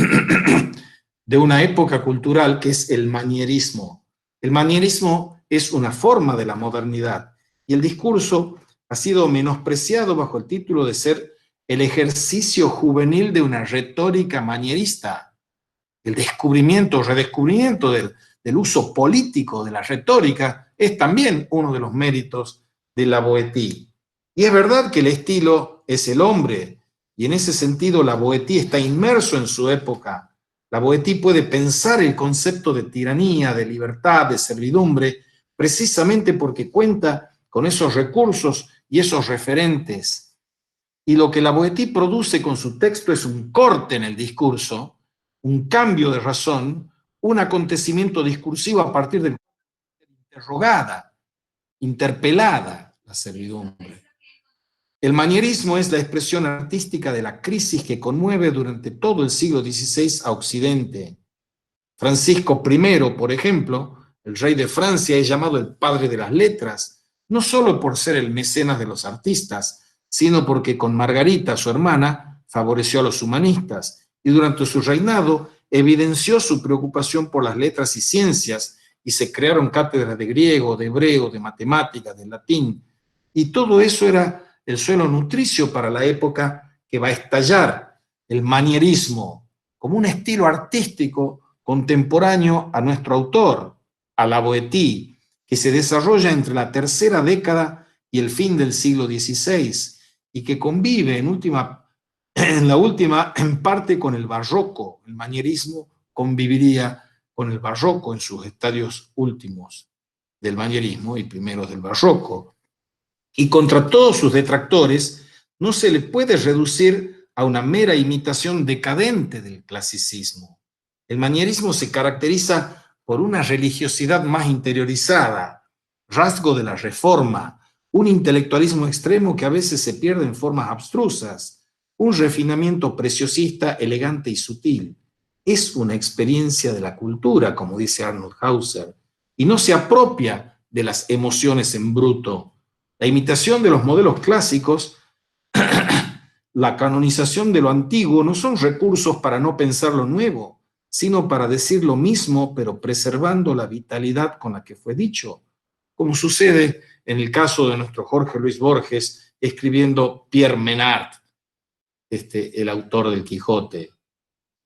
de una época cultural que es el manierismo. El manierismo es una forma de la modernidad y el discurso ha sido menospreciado bajo el título de ser el ejercicio juvenil de una retórica manierista. El descubrimiento o redescubrimiento del uso político de la retórica es también uno de los méritos de la Boétie. Y es verdad que el estilo es el hombre, y en ese sentido la Boétie está inmerso en su época. La Boétie puede pensar el concepto de tiranía, de libertad, de servidumbre, precisamente porque cuenta con esos recursos y esos referentes. Y lo que la Boétie produce con su texto es un corte en el discurso, un cambio de razón, un acontecimiento discursivo a partir de interrogada, interpelada la servidumbre. El manierismo es la expresión artística de la crisis que conmueve durante todo el siglo XVI a Occidente. Francisco I, por ejemplo, el rey de Francia, es llamado el padre de las letras, no solo por ser el mecenas de los artistas, sino porque con Margarita, su hermana, favoreció a los humanistas y durante su reinado evidenció su preocupación por las letras y ciencias y se crearon cátedras de griego, de hebreo, de matemáticas, de latín, y todo eso era el suelo nutricio para la época que va a estallar el manierismo como un estilo artístico contemporáneo a nuestro autor, a la Boétie, que se desarrolla entre la tercera década y el fin del siglo XVI y que convive en parte con el barroco. El manierismo conviviría con el barroco en sus estadios últimos del manierismo y primeros del barroco. Y contra todos sus detractores, no se le puede reducir a una mera imitación decadente del clasicismo. El manierismo se caracteriza por una religiosidad más interiorizada, rasgo de la Reforma, un intelectualismo extremo que a veces se pierde en formas abstrusas, un refinamiento preciosista, elegante y sutil. Es una experiencia de la cultura, como dice Arnold Hauser, y no se apropia de las emociones en bruto. La imitación de los modelos clásicos, la canonización de lo antiguo, no son recursos para no pensar lo nuevo, sino para decir lo mismo, pero preservando la vitalidad con la que fue dicho, como sucede en el caso de nuestro Jorge Luis Borges, escribiendo Pierre Menard, el autor del Quijote,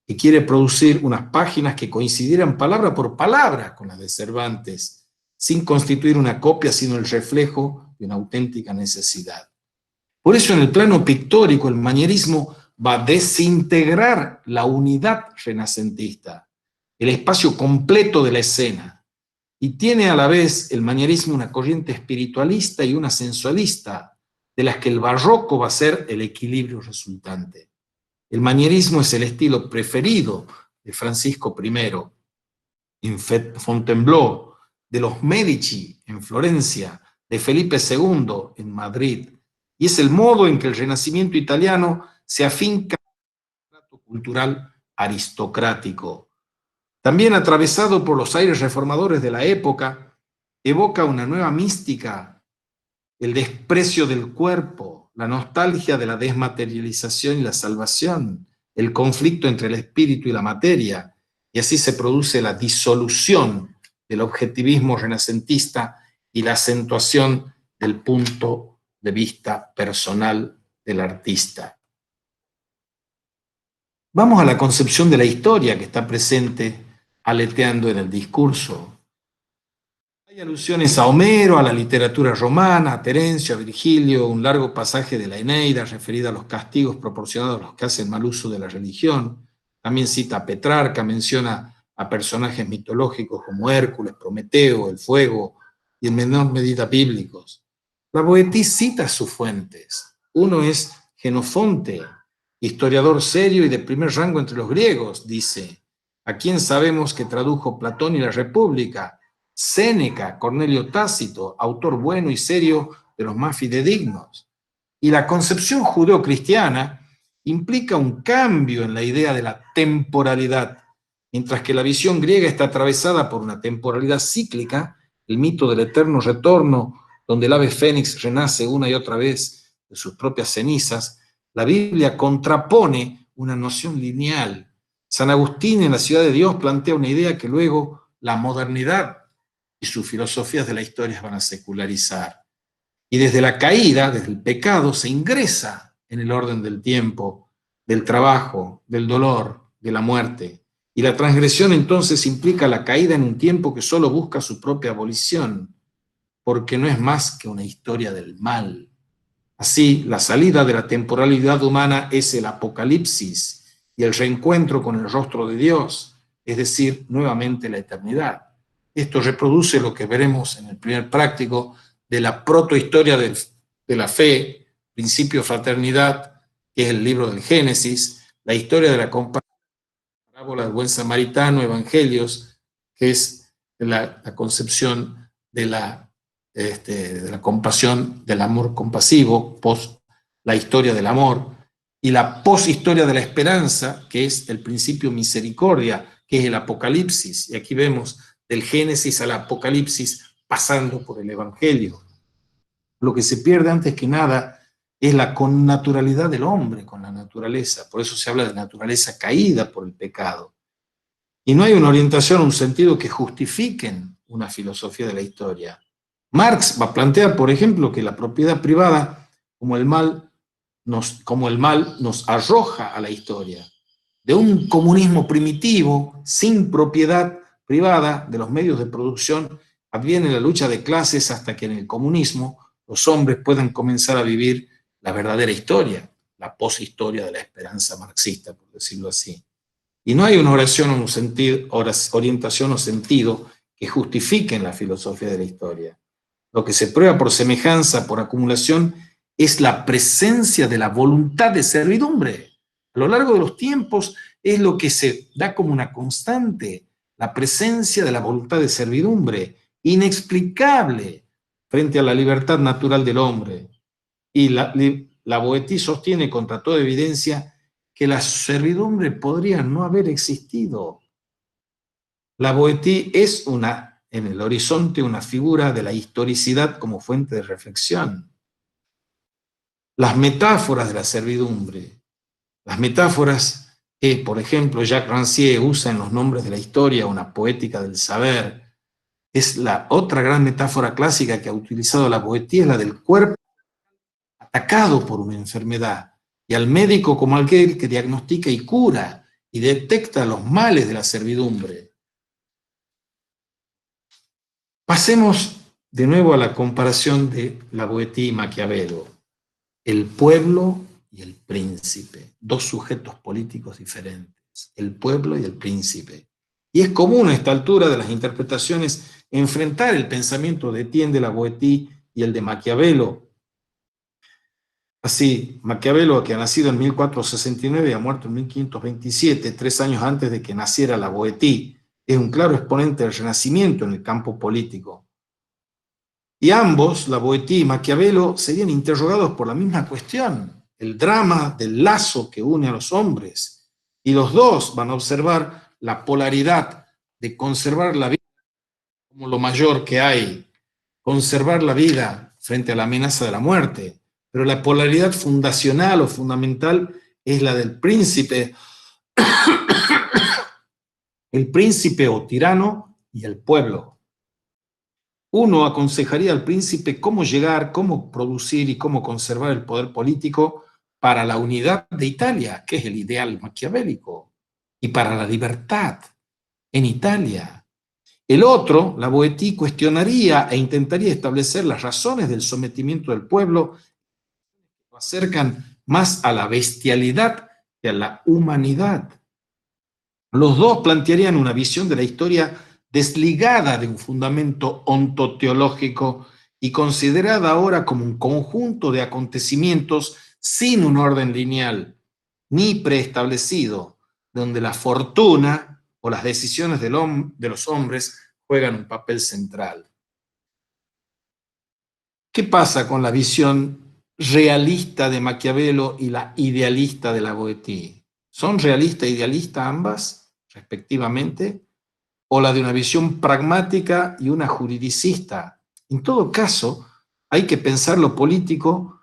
que quiere producir unas páginas que coincidieran palabra por palabra con las de Cervantes, sin constituir una copia, sino el reflejo de una auténtica necesidad. Por eso, en el plano pictórico, el manierismo va a desintegrar la unidad renacentista, el espacio completo de la escena, y tiene a la vez el manierismo una corriente espiritualista y una sensualista, de las que el barroco va a ser el equilibrio resultante. El manierismo es el estilo preferido de Francisco I, en Fontainebleau, de los Medici en Florencia, de Felipe II en Madrid, y es el modo en que el Renacimiento italiano se afinca en un trato cultural aristocrático. También atravesado por los aires reformadores de la época, evoca una nueva mística, el desprecio del cuerpo, la nostalgia de la desmaterialización y la salvación, el conflicto entre el espíritu y la materia, y así se produce la disolución del objetivismo renacentista y la acentuación del punto de vista personal del artista. Vamos a la concepción de la historia que está presente aleteando en el discurso. Hay alusiones a Homero, a la literatura romana, a Terencio, a Virgilio, un largo pasaje de la Eneida referida a los castigos proporcionados a los que hacen mal uso de la religión. También cita a Petrarca, menciona a personajes mitológicos como Hércules, Prometeo, el fuego y en menor medida bíblicos. La Boétie cita sus fuentes. Uno es Genofonte, historiador serio y de primer rango entre los griegos, dice, a quien sabemos que tradujo Platón y la República, Séneca, Cornelio Tácito, autor bueno y serio de los más fidedignos. Y la concepción judeocristiana implica un cambio en la idea de la temporalidad, mientras que la visión griega está atravesada por una temporalidad cíclica, el mito del eterno retorno, donde el ave fénix renace una y otra vez de sus propias cenizas. La Biblia contrapone una noción lineal. San Agustín en La Ciudad de Dios plantea una idea que luego la modernidad y sus filosofías de la historia van a secularizar. Y desde la caída, desde el pecado, se ingresa en el orden del tiempo, del trabajo, del dolor, de la muerte. Y la transgresión entonces implica la caída en un tiempo que solo busca su propia abolición, porque no es más que una historia del mal. Así, la salida de la temporalidad humana es el apocalipsis y el reencuentro con el rostro de Dios, es decir, nuevamente la eternidad. Esto reproduce lo que veremos en el primer práctico de la protohistoria de la fe, principio fraternidad, que es el libro del Génesis, la historia de la compasión, parábola del buen samaritano, evangelios, que es la concepción de la compasión, del amor compasivo, la historia del amor, y la poshistoria de la esperanza, que es el principio misericordia, que es el Apocalipsis. Y aquí vemos del Génesis al Apocalipsis pasando por el Evangelio. Lo que se pierde antes que nada es la connaturalidad del hombre con la naturaleza. Por eso se habla de naturaleza caída por el pecado. Y no hay una orientación, un sentido que justifiquen una filosofía de la historia. Marx va a plantear, por ejemplo, que la propiedad privada, como el mal nos arroja a la historia. De un comunismo primitivo, sin propiedad privada de los medios de producción, adviene la lucha de clases hasta que en el comunismo los hombres puedan comenzar a vivir la verdadera historia, la poshistoria de la esperanza marxista, por decirlo así. Y no hay una orientación o sentido que justifiquen la filosofía de la historia. Lo que se prueba por semejanza, por acumulación, es la presencia de la voluntad de servidumbre. A lo largo de los tiempos es lo que se da como una constante, la presencia de la voluntad de servidumbre, inexplicable frente a la libertad natural del hombre. Y la Boétie sostiene contra toda evidencia que la servidumbre podría no haber existido. La Boétie es en el horizonte una figura de la historicidad como fuente de reflexión. Las metáforas de la servidumbre, las metáforas que, por ejemplo, Jacques Rancière usa en Los nombres de la historia, una poética del saber, es la otra gran metáfora clásica que ha utilizado la Boétie, es la del cuerpo atacado por una enfermedad, y al médico como aquel que diagnostica y cura y detecta los males de la servidumbre. Pasemos de nuevo a la comparación de la Boétie y Maquiavelo. El pueblo y el príncipe, dos sujetos políticos diferentes, el pueblo y el príncipe. Y es común a esta altura de las interpretaciones enfrentar el pensamiento de Etienne de la Boétie y el de Maquiavelo. Así, Maquiavelo, que ha nacido en 1469 y ha muerto en 1527, 3 años antes de que naciera la Boétie, es un claro exponente del Renacimiento en el campo político. Y ambos, la Boétie y Maquiavelo, serían interrogados por la misma cuestión, el drama del lazo que une a los hombres. Y los dos van a observar la polaridad de conservar la vida como lo mayor que hay, conservar la vida frente a la amenaza de la muerte. Pero la polaridad fundacional o fundamental es la del príncipe, el príncipe o tirano y el pueblo. Uno aconsejaría al príncipe cómo llegar, cómo producir y cómo conservar el poder político para la unidad de Italia, que es el ideal maquiavélico, y para la libertad en Italia. El otro, la Boétie, cuestionaría e intentaría establecer las razones del sometimiento del pueblo que lo acercan más a la bestialidad que a la humanidad. Los dos plantearían una visión de la historia desligada de un fundamento ontoteológico y considerada ahora como un conjunto de acontecimientos sin un orden lineal, ni preestablecido, donde la fortuna o las decisiones de los hombres juegan un papel central. ¿Qué pasa con la visión realista de Maquiavelo y la idealista de la Boétie? ¿Son realista e idealista ambas, respectivamente? ¿O la de una visión pragmática y una juridicista? En todo caso, hay que pensar lo político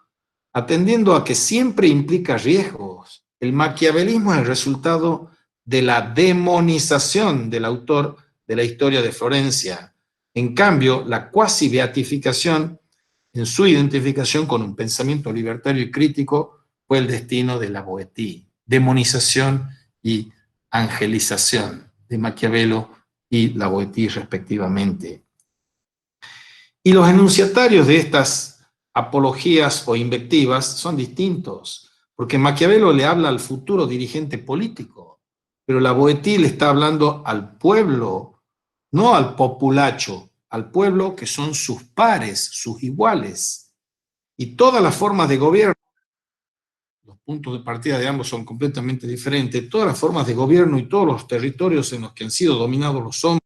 atendiendo a que siempre implica riesgos. El maquiavelismo es el resultado de la demonización del autor de la historia de Florencia. En cambio, la cuasi beatificación en su identificación con un pensamiento libertario y crítico fue el destino de la Boétie. Demonización y angelización de Maquiavelo y la Boétie respectivamente. Y los enunciatarios de estas apologías o invectivas son distintos, porque Maquiavelo le habla al futuro dirigente político, pero la Boétie le está hablando al pueblo, no al populacho, al pueblo que son sus pares, sus iguales. Y todas las formas de gobierno, los puntos de partida de ambos son completamente diferentes, todas las formas de gobierno y todos los territorios en los que han sido dominados los hombres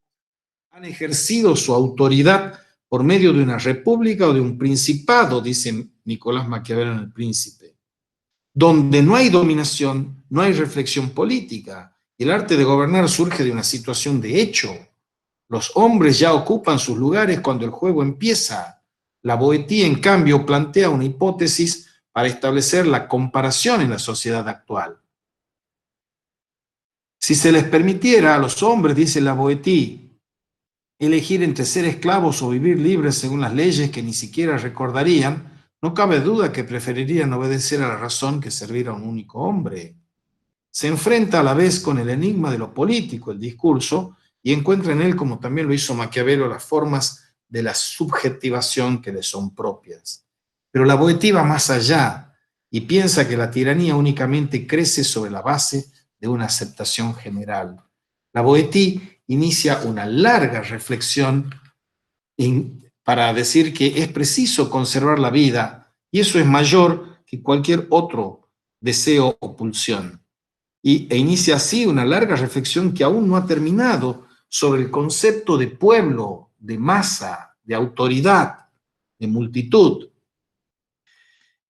han ejercido su autoridad por medio de una república o de un principado, dice Nicolás Maquiavelo en El Príncipe. Donde no hay dominación, no hay reflexión política, El arte de gobernar surge de una situación de hecho. Los hombres ya ocupan sus lugares cuando el juego empieza. La Boetí, en cambio, plantea una hipótesis para establecer la comparación en la sociedad actual. Si se les permitiera a los hombres, dice la Boetí, elegir entre ser esclavos o vivir libres según las leyes que ni siquiera recordarían, no cabe duda que preferirían obedecer a la razón que servir a un único hombre. Se enfrenta a la vez con el enigma de lo político, el discurso, y encuentra en él, como también lo hizo Maquiavelo, las formas de la subjetivación que le son propias. Pero la Boetí va más allá y piensa que la tiranía únicamente crece sobre la base de una aceptación general. La Boetí inicia una larga reflexión para decir que es preciso conservar la vida y eso es mayor que cualquier otro deseo o pulsión. E inicia así una larga reflexión que aún no ha terminado sobre el concepto de pueblo, de masa, de autoridad, de multitud.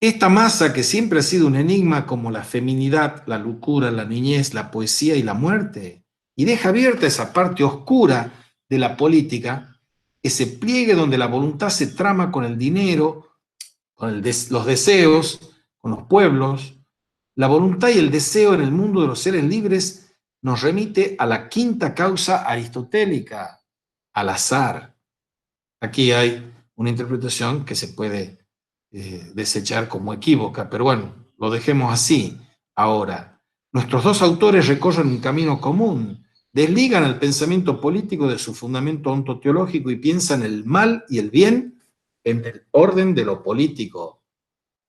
Esta masa que siempre ha sido un enigma como la feminidad, la locura, la niñez, la poesía y la muerte, y deja abierta esa parte oscura de la política, ese pliegue donde la voluntad se trama con el dinero, con los deseos, con los pueblos. La voluntad y el deseo en el mundo de los seres libres nos remite a la quinta causa aristotélica, al azar. Aquí hay una interpretación que se puede desechar como equívoca, pero bueno, lo dejemos así. Ahora, nuestros dos autores recorren un camino común, desligan el pensamiento político de su fundamento ontoteológico y piensan el mal y el bien en el orden de lo político.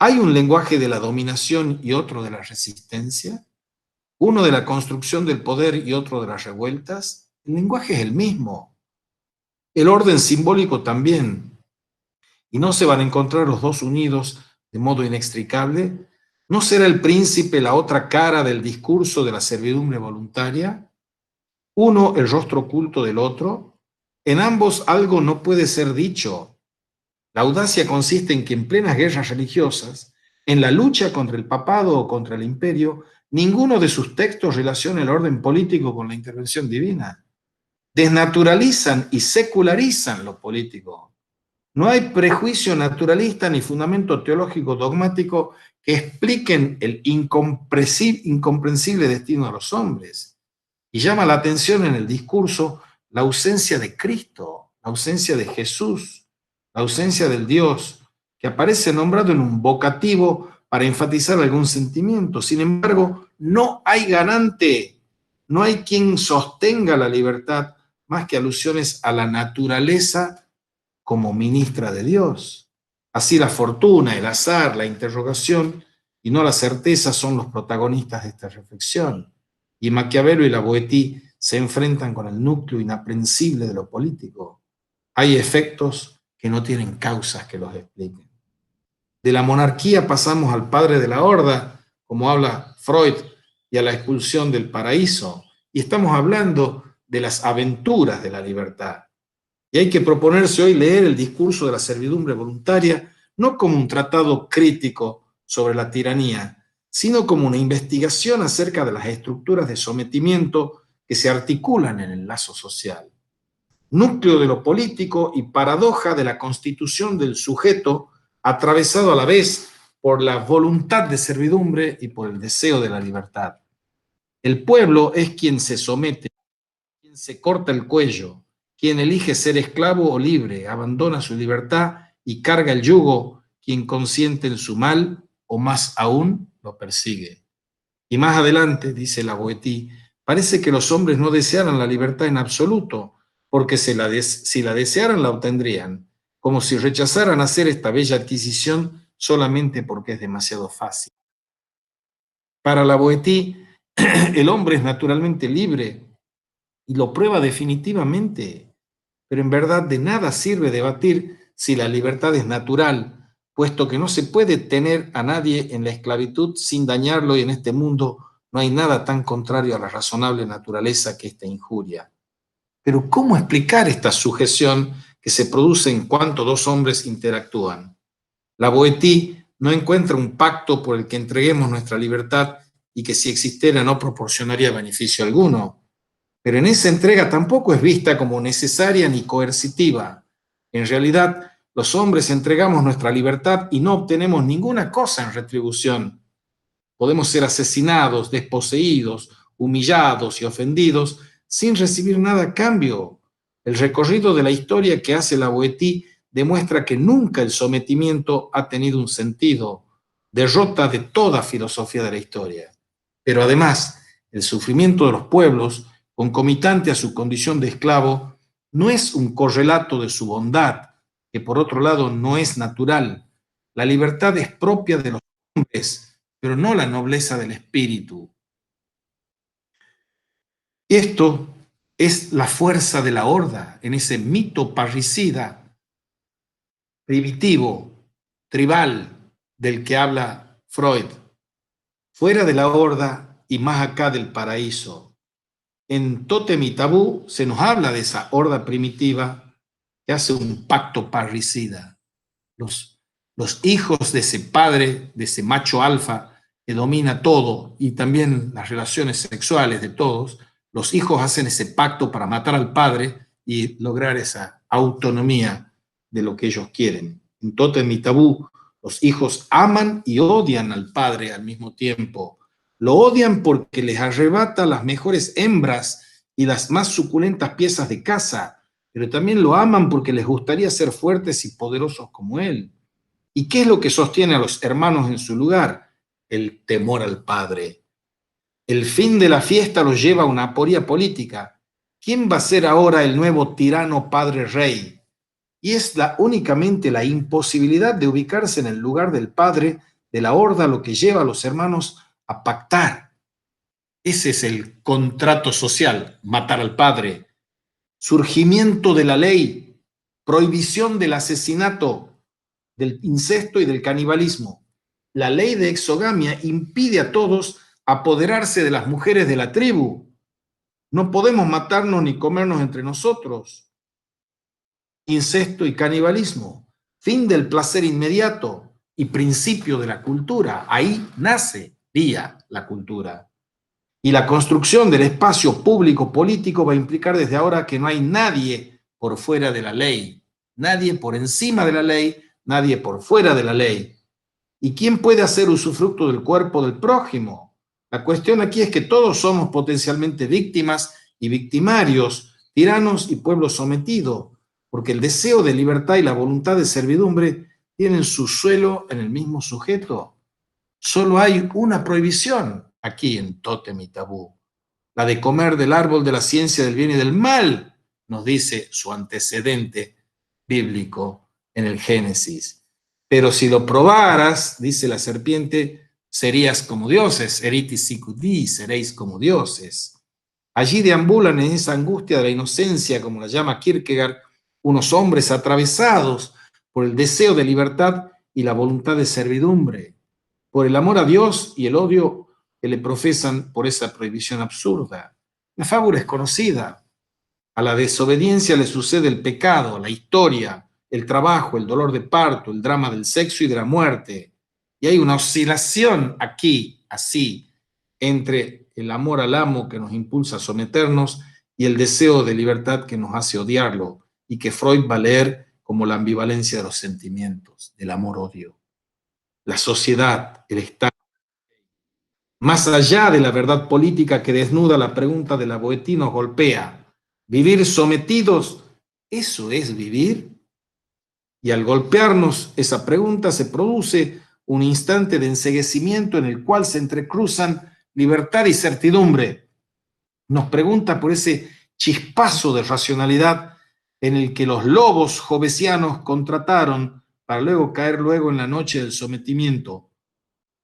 ¿Hay un lenguaje de la dominación y otro de la resistencia? ¿Uno de la construcción del poder y otro de las revueltas? El lenguaje es el mismo. El orden simbólico también. ¿Y no se van a encontrar los dos unidos de modo inextricable? ¿No será el príncipe la otra cara del discurso de la servidumbre voluntaria? ¿Uno el rostro oculto del otro? En ambos algo no puede ser dicho. La audacia consiste en que en plenas guerras religiosas, en la lucha contra el papado o contra el imperio, ninguno de sus textos relaciona el orden político con la intervención divina. Desnaturalizan y secularizan lo político. No hay prejuicio naturalista ni fundamento teológico dogmático que expliquen el incomprensible destino de los hombres. Y llama la atención en el discurso la ausencia de Cristo, la ausencia de Jesús, la ausencia del Dios, que aparece nombrado en un vocativo para enfatizar algún sentimiento. Sin embargo, no hay garante, no hay quien sostenga la libertad más que alusiones a la naturaleza como ministra de Dios. Así la fortuna, el azar, la interrogación y no la certeza son los protagonistas de esta reflexión. Y Maquiavelo y la Boetí se enfrentan con el núcleo inaprensible de lo político. Hay efectos que no tienen causas que los expliquen. De la monarquía pasamos al padre de la horda, como habla Freud, y a la expulsión del paraíso. Y estamos hablando de las aventuras de la libertad. Y hay que proponerse hoy leer el discurso de la servidumbre voluntaria no como un tratado crítico sobre la tiranía, sino como una investigación acerca de las estructuras de sometimiento que se articulan en el lazo social. Núcleo de lo político y paradoja de la constitución del sujeto, atravesado a la vez por la voluntad de servidumbre y por el deseo de la libertad. El pueblo es quien se somete, quien se corta el cuello, quien elige ser esclavo o libre, abandona su libertad y carga el yugo, quien consiente en su mal o más aún lo persigue. Y más adelante, dice la Boetí, parece que los hombres no desearan la libertad en absoluto, porque si la desearan la obtendrían, como si rechazaran hacer esta bella adquisición solamente porque es demasiado fácil. Para la Boetí, el hombre es naturalmente libre y lo prueba definitivamente, pero en verdad de nada sirve debatir si la libertad es natural, puesto que no se puede tener a nadie en la esclavitud sin dañarlo y en este mundo no hay nada tan contrario a la razonable naturaleza que esta injuria. Pero ¿cómo explicar esta sujeción que se produce en cuanto dos hombres interactúan? La Boetí no encuentra un pacto por el que entreguemos nuestra libertad y que si existiera no proporcionaría beneficio alguno. Pero en esa entrega tampoco es vista como necesaria ni coercitiva. En realidad, los hombres entregamos nuestra libertad y no obtenemos ninguna cosa en retribución. Podemos ser asesinados, desposeídos, humillados y ofendidos sin recibir nada a cambio. El recorrido de la historia que hace la Boétie demuestra que nunca el sometimiento ha tenido un sentido, derrota de toda filosofía de la historia. Pero además, el sufrimiento de los pueblos, concomitante a su condición de esclavo, no es un correlato de su bondad, que por otro lado no es natural. La libertad es propia de los hombres, pero no la nobleza del espíritu. Esto es la fuerza de la horda en ese mito parricida, primitivo, tribal, del que habla Freud. Fuera de la horda y más acá del paraíso. En Tótem y Tabú se nos habla de esa horda primitiva que hace un pacto parricida. Los hijos de ese padre, de ese macho alfa que domina todo y también las relaciones sexuales de todos, los hijos hacen ese pacto para matar al padre y lograr esa autonomía de lo que ellos quieren. En Tótem y Tabú, los hijos aman y odian al padre al mismo tiempo. Lo odian porque les arrebata las mejores hembras y las más suculentas piezas de caza, pero también lo aman porque les gustaría ser fuertes y poderosos como él. ¿Y qué es lo que sostiene a los hermanos en su lugar? El temor al padre. El fin de la fiesta los lleva a una aporía política. ¿Quién va a ser ahora el nuevo tirano padre rey? Y es únicamente la imposibilidad de ubicarse en el lugar del padre de la horda lo que lleva a los hermanos a pactar. Ese es el contrato social, matar al padre. Surgimiento de la ley, prohibición del asesinato, del incesto y del canibalismo. La ley de exogamia impide a todos apoderarse de las mujeres de la tribu. No podemos matarnos ni comernos entre nosotros. Incesto y canibalismo. Fin del placer inmediato y principio de la cultura. Ahí nace la cultura. Y la construcción del espacio público político va a implicar desde ahora que no hay nadie por fuera de la ley, nadie por encima de la ley, nadie por fuera de la ley. ¿Y quién puede hacer usufructo del cuerpo del prójimo? La cuestión aquí es que todos somos potencialmente víctimas y victimarios, tiranos y pueblo sometido, porque el deseo de libertad y la voluntad de servidumbre tienen su suelo en el mismo sujeto. Solo hay una prohibición aquí en Tótem y Tabú, la de comer del árbol de la ciencia del bien y del mal, nos dice su antecedente bíblico en el Génesis. Pero si lo probaras, dice la serpiente, serías como dioses, eritis sicudi, seréis como dioses. Allí deambulan en esa angustia de la inocencia, como la llama Kierkegaard, unos hombres atravesados por el deseo de libertad y la voluntad de servidumbre, por el amor a Dios y el odio que le profesan por esa prohibición absurda. La fábula es conocida. A la desobediencia le sucede el pecado, la historia, el trabajo, el dolor de parto, el drama del sexo y de la muerte. Y hay una oscilación aquí, así, entre el amor al amo que nos impulsa a someternos y el deseo de libertad que nos hace odiarlo y que Freud va a leer como la ambivalencia de los sentimientos, del amor-odio. La sociedad, el Estado, más allá de la verdad política que desnuda la pregunta de la Boétie, nos golpea. ¿Vivir sometidos, eso es vivir? Y al golpearnos esa pregunta se produce un instante de enceguecimiento en el cual se entrecruzan libertad y certidumbre. Nos pregunta por ese chispazo de racionalidad en el que los lobos jovesianos contrataron para luego caer en la noche del sometimiento.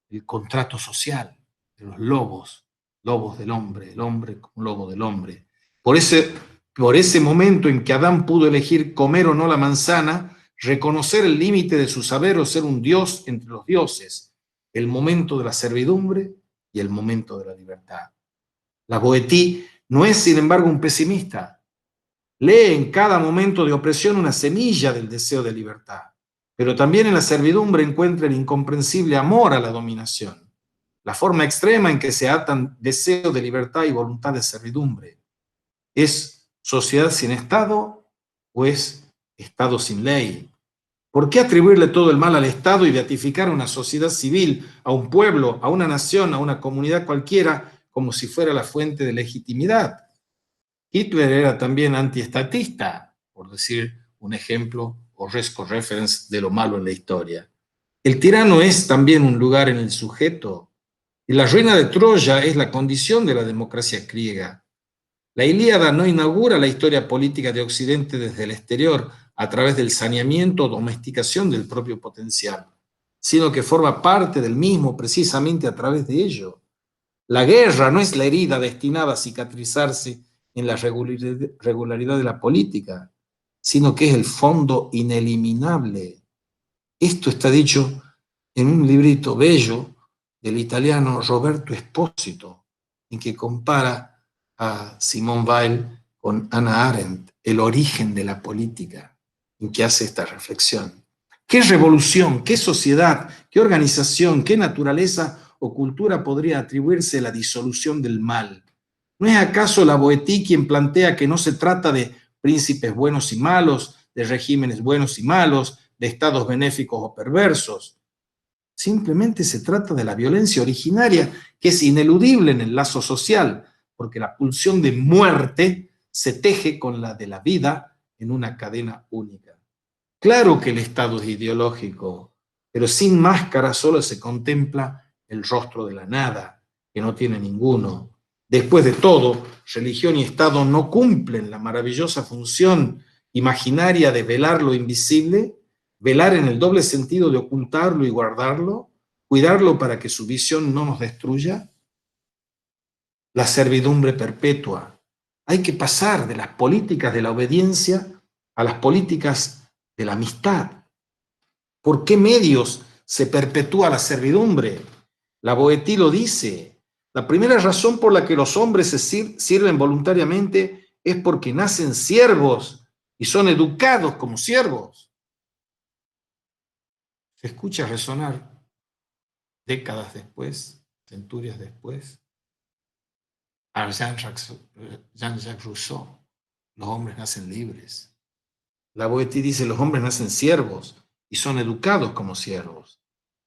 El contrato social de los lobos, lobos del hombre, el hombre como lobo del hombre. Por ese momento en que Adán pudo elegir comer o no la manzana, reconocer el límite de su saber o ser un dios entre los dioses, el momento de la servidumbre y el momento de la libertad. La Boétie no es, sin embargo, un pesimista. Lee en cada momento de opresión una semilla del deseo de libertad, pero también en la servidumbre encuentra el incomprensible amor a la dominación. la forma extrema en que se atan deseo de libertad y voluntad de servidumbre. ¿Es sociedad sin Estado o es Estado sin ley? ¿Por qué atribuirle todo el mal al Estado y beatificar a una sociedad civil, a un pueblo, a una nación, a una comunidad cualquiera, como si fuera la fuente de legitimidad? Hitler era también antiestatista, por decir un ejemplo o reference de lo malo en la historia. El tirano es también un lugar en el sujeto, y la ruina de Troya es la condición de la democracia griega. La Ilíada no inaugura la historia política de Occidente desde el exterior a través del saneamiento o domesticación del propio potencial, sino que forma parte del mismo precisamente a través de ello. La guerra no es la herida destinada a cicatrizarse en la regularidad de la política, sino que es el fondo ineliminable. Esto está dicho en un librito bello del italiano Roberto Espósito, en que compara a Simone Weil con Hannah Arendt, el origen de la política, en que hace esta reflexión. ¿Qué revolución, qué sociedad, qué organización, qué naturaleza o cultura podría atribuirse a la disolución del mal? ¿No es acaso la Boétie quien plantea que no se trata de príncipes buenos y malos, de regímenes buenos y malos, de estados benéficos o perversos? Simplemente se trata de la violencia originaria, que es ineludible en el lazo social, porque la pulsión de muerte se teje con la de la vida en una cadena única. Claro que el Estado es ideológico, pero sin máscara solo se contempla el rostro de la nada, que no tiene ninguno. Después de todo, religión y Estado no cumplen la maravillosa función imaginaria de velar lo invisible, velar en el doble sentido de ocultarlo y guardarlo, cuidarlo para que su visión no nos destruya. La servidumbre perpetua. Hay que pasar de las políticas de la obediencia a las políticas de la amistad. ¿Por qué medios se perpetúa la servidumbre? La Boétie lo dice. La primera razón por la que los hombres se sirven voluntariamente es porque nacen siervos y son educados como siervos. Se escucha resonar décadas después, centurias después, a Jean-Jacques Rousseau. Los hombres nacen libres. La Boétie dice, los hombres nacen siervos y son educados como siervos.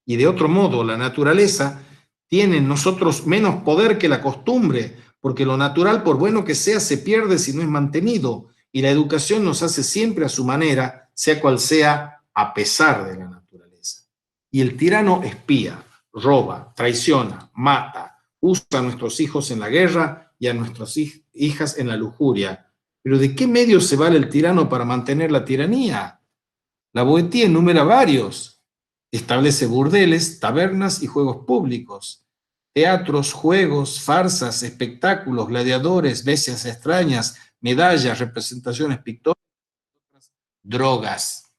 Y de otro modo, la naturaleza tiene en nosotros menos poder que la costumbre, porque lo natural, por bueno que sea, se pierde si no es mantenido, y la educación nos hace siempre a su manera, sea cual sea, a pesar de la naturaleza. Y el tirano espía, roba, traiciona, mata, usa a nuestros hijos en la guerra y a nuestras hijas en la lujuria. Pero ¿de qué medios se vale el tirano para mantener la tiranía? La Boétie enumera varios. Establece burdeles, tabernas y juegos públicos, teatros, juegos, farsas, espectáculos, gladiadores, bestias extrañas, medallas, representaciones pictóricas, drogas,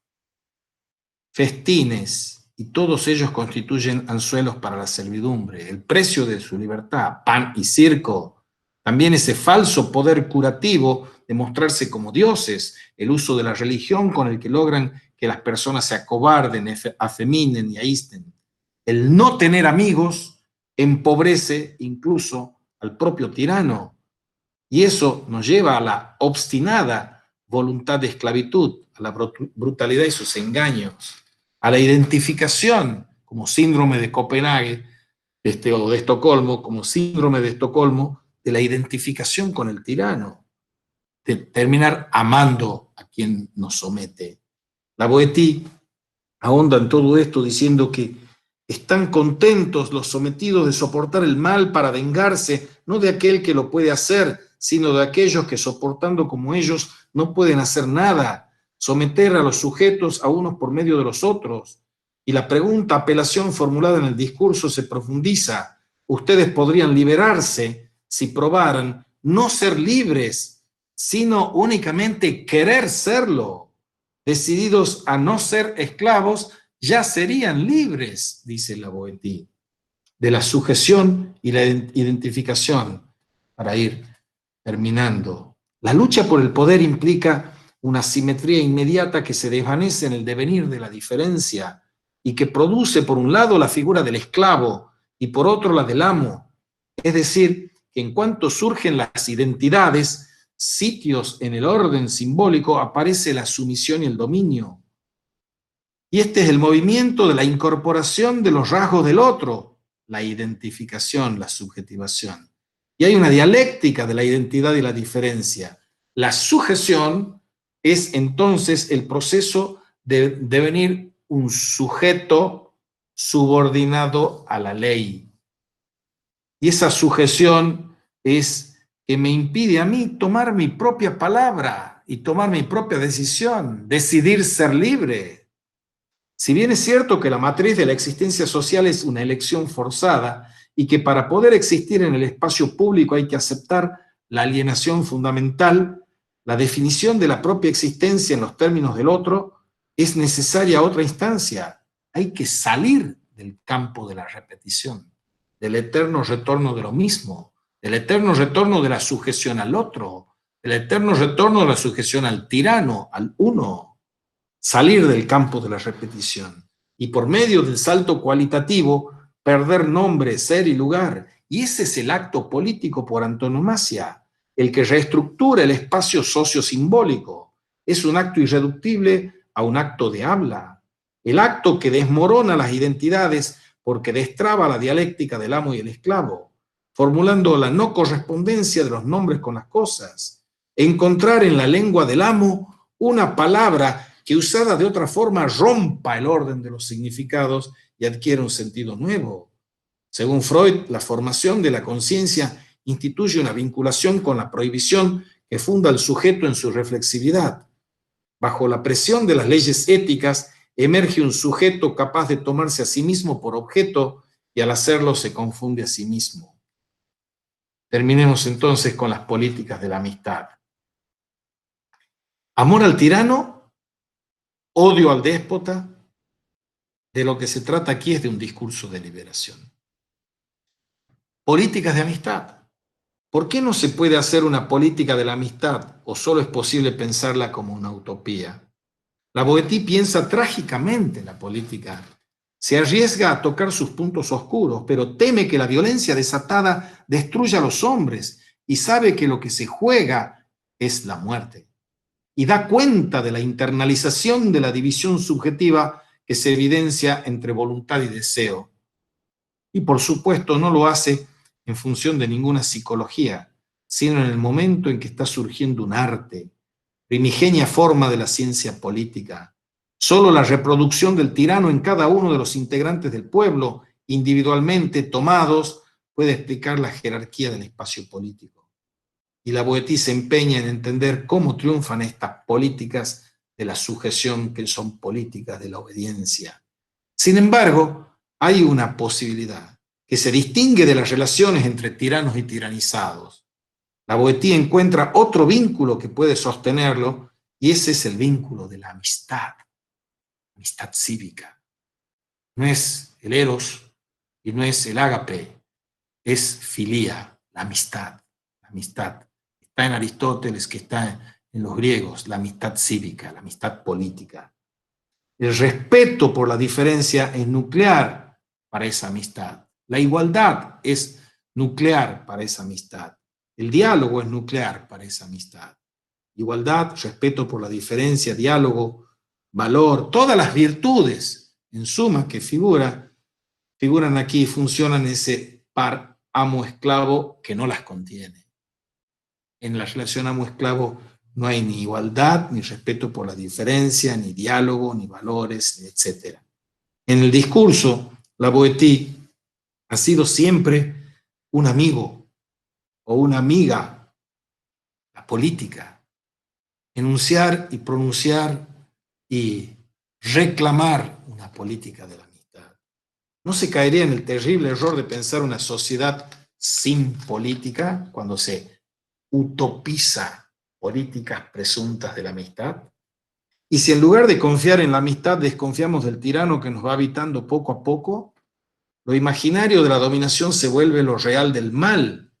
festines, y todos ellos constituyen anzuelos para la servidumbre. El precio de su libertad, pan y circo. También ese falso poder curativo de mostrarse como dioses, el uso de la religión con el que logran que las personas se acobarden, afeminen y aísten. El no tener amigos empobrece incluso al propio tirano, y eso nos lleva a la obstinada voluntad de esclavitud, a la brutalidad y sus engaños, a la identificación como síndrome de Copenhague, o de Estocolmo, como síndrome de Estocolmo, de la identificación con el tirano, de terminar amando a quien nos somete. La Boétie ahonda en todo esto diciendo que están contentos los sometidos de soportar el mal para vengarse, no de aquel que lo puede hacer, sino de aquellos que soportando como ellos no pueden hacer nada, someter a los sujetos a unos por medio de los otros. Y la pregunta, apelación formulada en el discurso se profundiza. Ustedes podrían liberarse si probaran no ser libres, sino únicamente querer serlo. Decididos a no ser esclavos, ya serían libres, dice la Boétie, de la sujeción y la identificación. Para ir terminando, la lucha por el poder implica una simetría inmediata que se desvanece en el devenir de la diferencia y que produce, por un lado, la figura del esclavo, y por otro la del amo. Es decir, que en cuanto surgen las identidades, sitios en el orden simbólico, aparece la sumisión y el dominio. Y este es el movimiento de la incorporación de los rasgos del otro, la identificación, la subjetivación. Y hay una dialéctica de la identidad y la diferencia. La sujeción es entonces el proceso de devenir un sujeto subordinado a la ley. Y esa sujeción es que me impide a mí tomar mi propia palabra y tomar mi propia decisión, decidir ser libre. Si bien es cierto que la matriz de la existencia social es una elección forzada y que para poder existir en el espacio público hay que aceptar la alienación fundamental, la definición de la propia existencia en los términos del otro es necesaria a otra instancia. Hay que salir del campo de la repetición, del eterno retorno de lo mismo, del eterno retorno de la sujeción al otro, del eterno retorno de la sujeción al tirano, al uno. Salir del campo de la repetición y por medio del salto cualitativo perder nombre, ser y lugar. Y ese es el acto político por antonomasia, el que reestructura el espacio sociosimbólico. Es un acto irreductible a un acto de habla, el acto que desmorona las identidades porque destraba la dialéctica del amo y el esclavo, formulando la no correspondencia de los nombres con las cosas, encontrar en la lengua del amo una palabra que usada de otra forma rompa el orden de los significados y adquiere un sentido nuevo. Según Freud, la formación de la conciencia instituye una vinculación con la prohibición que funda al sujeto en su reflexividad. Bajo la presión de las leyes éticas emerge un sujeto capaz de tomarse a sí mismo por objeto y al hacerlo se confunde a sí mismo. Terminemos entonces con las políticas de la amistad. Amor al tirano, odio al déspota. De lo que se trata aquí es de un discurso de liberación. Políticas de amistad. ¿Por qué no se puede hacer una política de la amistad o solo es posible pensarla como una utopía? La Boétie piensa trágicamente en la política. Se arriesga a tocar sus puntos oscuros, pero teme que la violencia desatada destruya a los hombres y sabe que lo que se juega es la muerte. Y da cuenta de la internalización de la división subjetiva que se evidencia entre voluntad y deseo. Y por supuesto no lo hace en función de ninguna psicología, sino en el momento en que está surgiendo un arte, primigenia forma de la ciencia política. Solo la reproducción del tirano en cada uno de los integrantes del pueblo, individualmente tomados, puede explicar la jerarquía del espacio político. Y la Boétie se empeña en entender cómo triunfan estas políticas de la sujeción, que son políticas de la obediencia. Sin embargo, hay una posibilidad que se distingue de las relaciones entre tiranos y tiranizados. La Boétie encuentra otro vínculo que puede sostenerlo, y ese es el vínculo de la amistad cívica. No es el eros y no es el ágape, es filía, la amistad. Está en Aristóteles, que está en los griegos, la amistad cívica, la amistad política. El respeto por la diferencia es nuclear para esa amistad. La igualdad es nuclear para esa amistad. El diálogo es nuclear para esa amistad. Igualdad, respeto por la diferencia, diálogo, valor, todas las virtudes, en suma, que figuran aquí y funcionan en ese par amo-esclavo que no las contiene. En la relación amo-esclavo no hay ni igualdad, ni respeto por la diferencia, ni diálogo, ni valores, etc. En el discurso, la Boétie ha sido siempre un amigo o una amiga, la política. Enunciar y pronunciar y reclamar una política de la amistad. No se caería en el terrible error de pensar una sociedad sin política cuando se utopiza políticas presuntas de la amistad. Y si en lugar de confiar en la amistad desconfiamos del tirano que nos va habitando poco a poco, lo imaginario de la dominación se vuelve lo real del mal.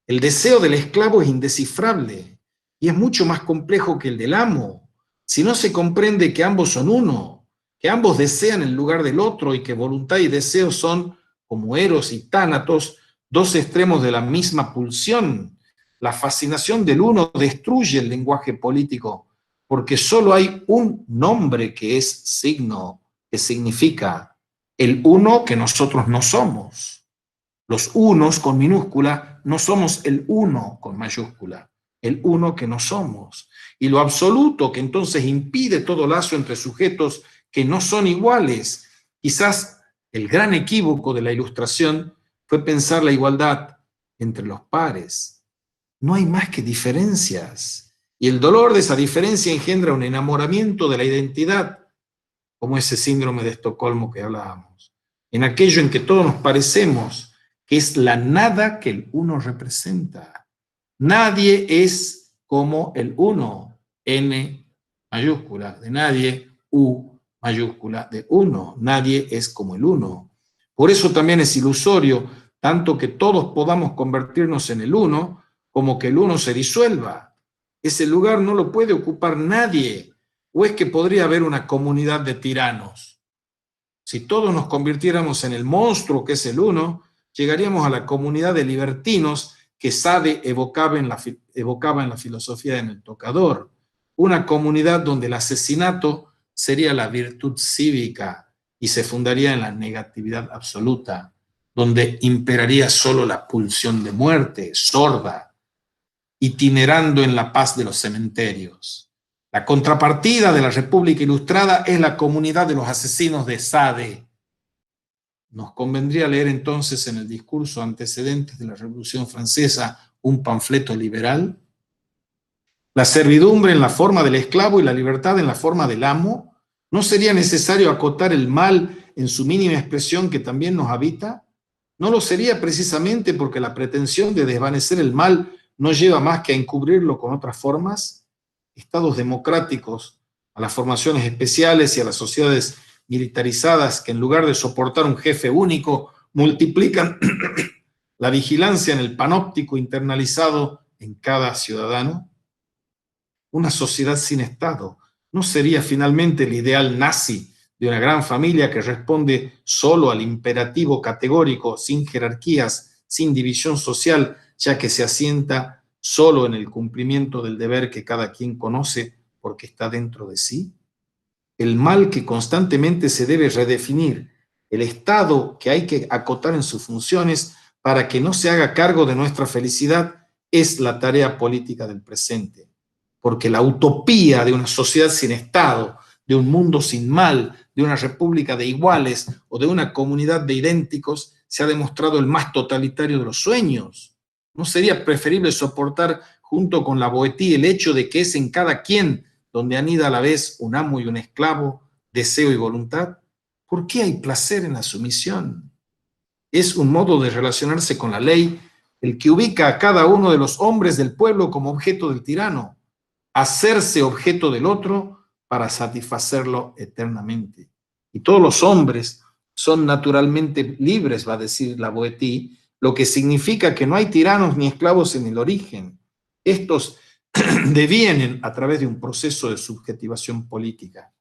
El deseo del esclavo es indescifrable y es mucho más complejo que el del amo. Si no se comprende que ambos son uno, que ambos desean el lugar del otro y que voluntad y deseo son como Eros y Tánatos, dos extremos de la misma pulsión. La fascinación del uno destruye el lenguaje político, porque solo hay un nombre que es signo, que significa el uno que nosotros no somos. Los unos con minúscula no somos el uno con mayúscula, el uno que no somos. Y lo absoluto que entonces impide todo lazo entre sujetos que no son iguales. Quizás el gran equívoco de la Ilustración fue pensar la igualdad entre los pares. No hay más que diferencias. Y el dolor de esa diferencia engendra un enamoramiento de la identidad, como ese síndrome de Estocolmo que hablábamos. En aquello en que todos nos parecemos, que es la nada que el uno representa. Nadie es como el uno, N mayúscula de nadie, U mayúscula de uno. Nadie es como el uno. Por eso también es ilusorio, tanto que todos podamos convertirnos en el uno, como que el uno se disuelva. Ese lugar no lo puede ocupar nadie. ¿O es que podría haber una comunidad de tiranos? Si todos nos convirtiéramos en el monstruo que es el uno, llegaríamos a la comunidad de libertinos que Sade evocaba en la filosofía en El Tocador. Una comunidad donde el asesinato sería la virtud cívica y se fundaría en la negatividad absoluta, donde imperaría solo la pulsión de muerte, sorda, itinerando en la paz de los cementerios. La contrapartida de la República Ilustrada es la comunidad de los asesinos de Sade. Nos convendría leer entonces en el discurso Antecedentes de la Revolución Francesa un panfleto liberal. La servidumbre en la forma del esclavo y la libertad en la forma del amo. ¿No sería necesario acotar el mal en su mínima expresión que también nos habita? ¿No lo sería precisamente porque la pretensión de desvanecer el mal no lleva más que a encubrirlo con otras formas? Estados democráticos, a las formaciones especiales y a las sociedades militarizadas que en lugar de soportar un jefe único, multiplican la vigilancia en el panóptico internalizado en cada ciudadano. Una sociedad sin Estado no sería finalmente el ideal nazi de una gran familia que responde solo al imperativo categórico, sin jerarquías, sin división social, ya que se asienta solo en el cumplimiento del deber que cada quien conoce porque está dentro de sí. El mal que constantemente se debe redefinir, el Estado que hay que acotar en sus funciones para que no se haga cargo de nuestra felicidad, es la tarea política del presente. Porque la utopía de una sociedad sin Estado, de un mundo sin mal, de una república de iguales o de una comunidad de idénticos, se ha demostrado el más totalitario de los sueños. ¿No sería preferible soportar junto con la Boétie el hecho de que es en cada quien donde anida a la vez un amo y un esclavo, deseo y voluntad? ¿Por qué hay placer en la sumisión? Es un modo de relacionarse con la ley el que ubica a cada uno de los hombres del pueblo como objeto del tirano, hacerse objeto del otro para satisfacerlo eternamente. Y todos los hombres son naturalmente libres, va a decir la Boétie, lo que significa que no hay tiranos ni esclavos en el origen. Estos devienen a través de un proceso de subjetivación política.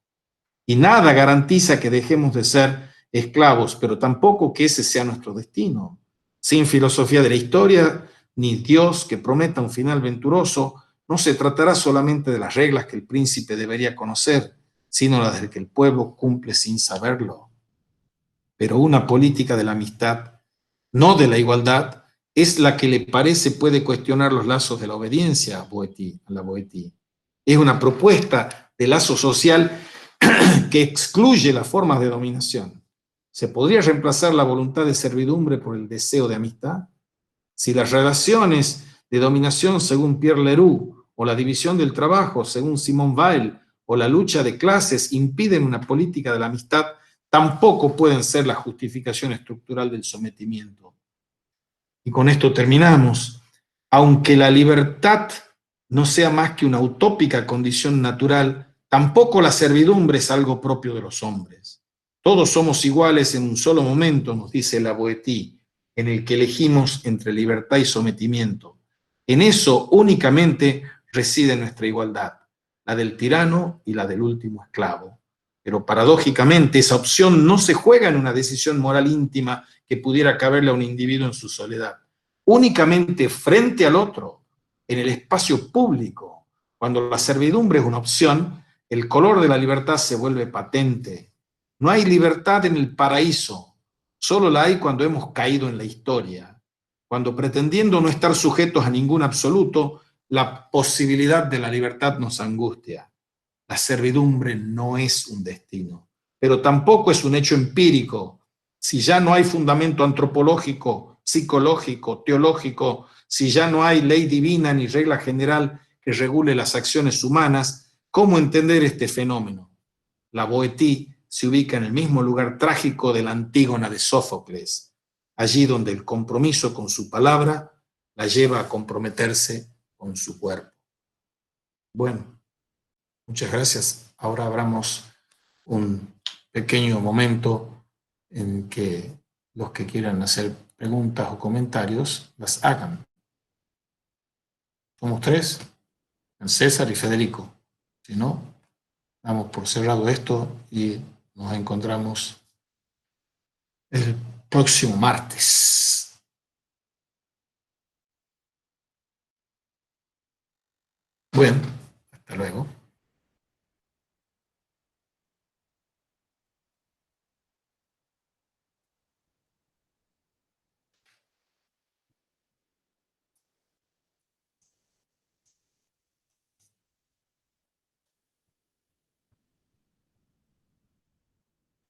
Y nada garantiza que dejemos de ser esclavos, pero tampoco que ese sea nuestro destino. Sin filosofía de la historia, ni Dios que prometa un final venturoso, no se tratará solamente de las reglas que el príncipe debería conocer, sino las de que el pueblo cumple sin saberlo. Pero una política de la amistad, no de la igualdad, es la que le parece puede cuestionar los lazos de la obediencia a la Boétie. Es una propuesta de lazo social que excluye las formas de dominación. ¿Se podría reemplazar la voluntad de servidumbre por el deseo de amistad? Si las relaciones de dominación según Pierre Leroux, o la división del trabajo según Simone Weil, o la lucha de clases impiden una política de la amistad, tampoco pueden ser la justificación estructural del sometimiento. Y con esto terminamos. Aunque la libertad no sea más que una utópica condición natural, tampoco la servidumbre es algo propio de los hombres. Todos somos iguales en un solo momento, nos dice la Boétie, en el que elegimos entre libertad y sometimiento. En eso únicamente reside nuestra igualdad, la del tirano y la del último esclavo. Pero paradójicamente esa opción no se juega en una decisión moral íntima que pudiera caberle a un individuo en su soledad. Únicamente frente al otro, en el espacio público, cuando la servidumbre es una opción, el color de la libertad se vuelve patente. No hay libertad en el paraíso, solo la hay cuando hemos caído en la historia, cuando pretendiendo no estar sujetos a ningún absoluto, la posibilidad de la libertad nos angustia. La servidumbre no es un destino, pero tampoco es un hecho empírico. Si ya no hay fundamento antropológico, psicológico, teológico, si ya no hay ley divina ni regla general que regule las acciones humanas, ¿cómo entender este fenómeno? La Boetí se ubica en el mismo lugar trágico de la Antígona de Sófocles, allí donde el compromiso con su palabra la lleva a comprometerse con su cuerpo. Bueno, muchas gracias. Ahora abramos un pequeño momento en que los que quieran hacer preguntas o comentarios las hagan. Somos tres, César y Federico. Si no, damos por cerrado esto y nos encontramos el próximo martes. Bueno, hasta luego.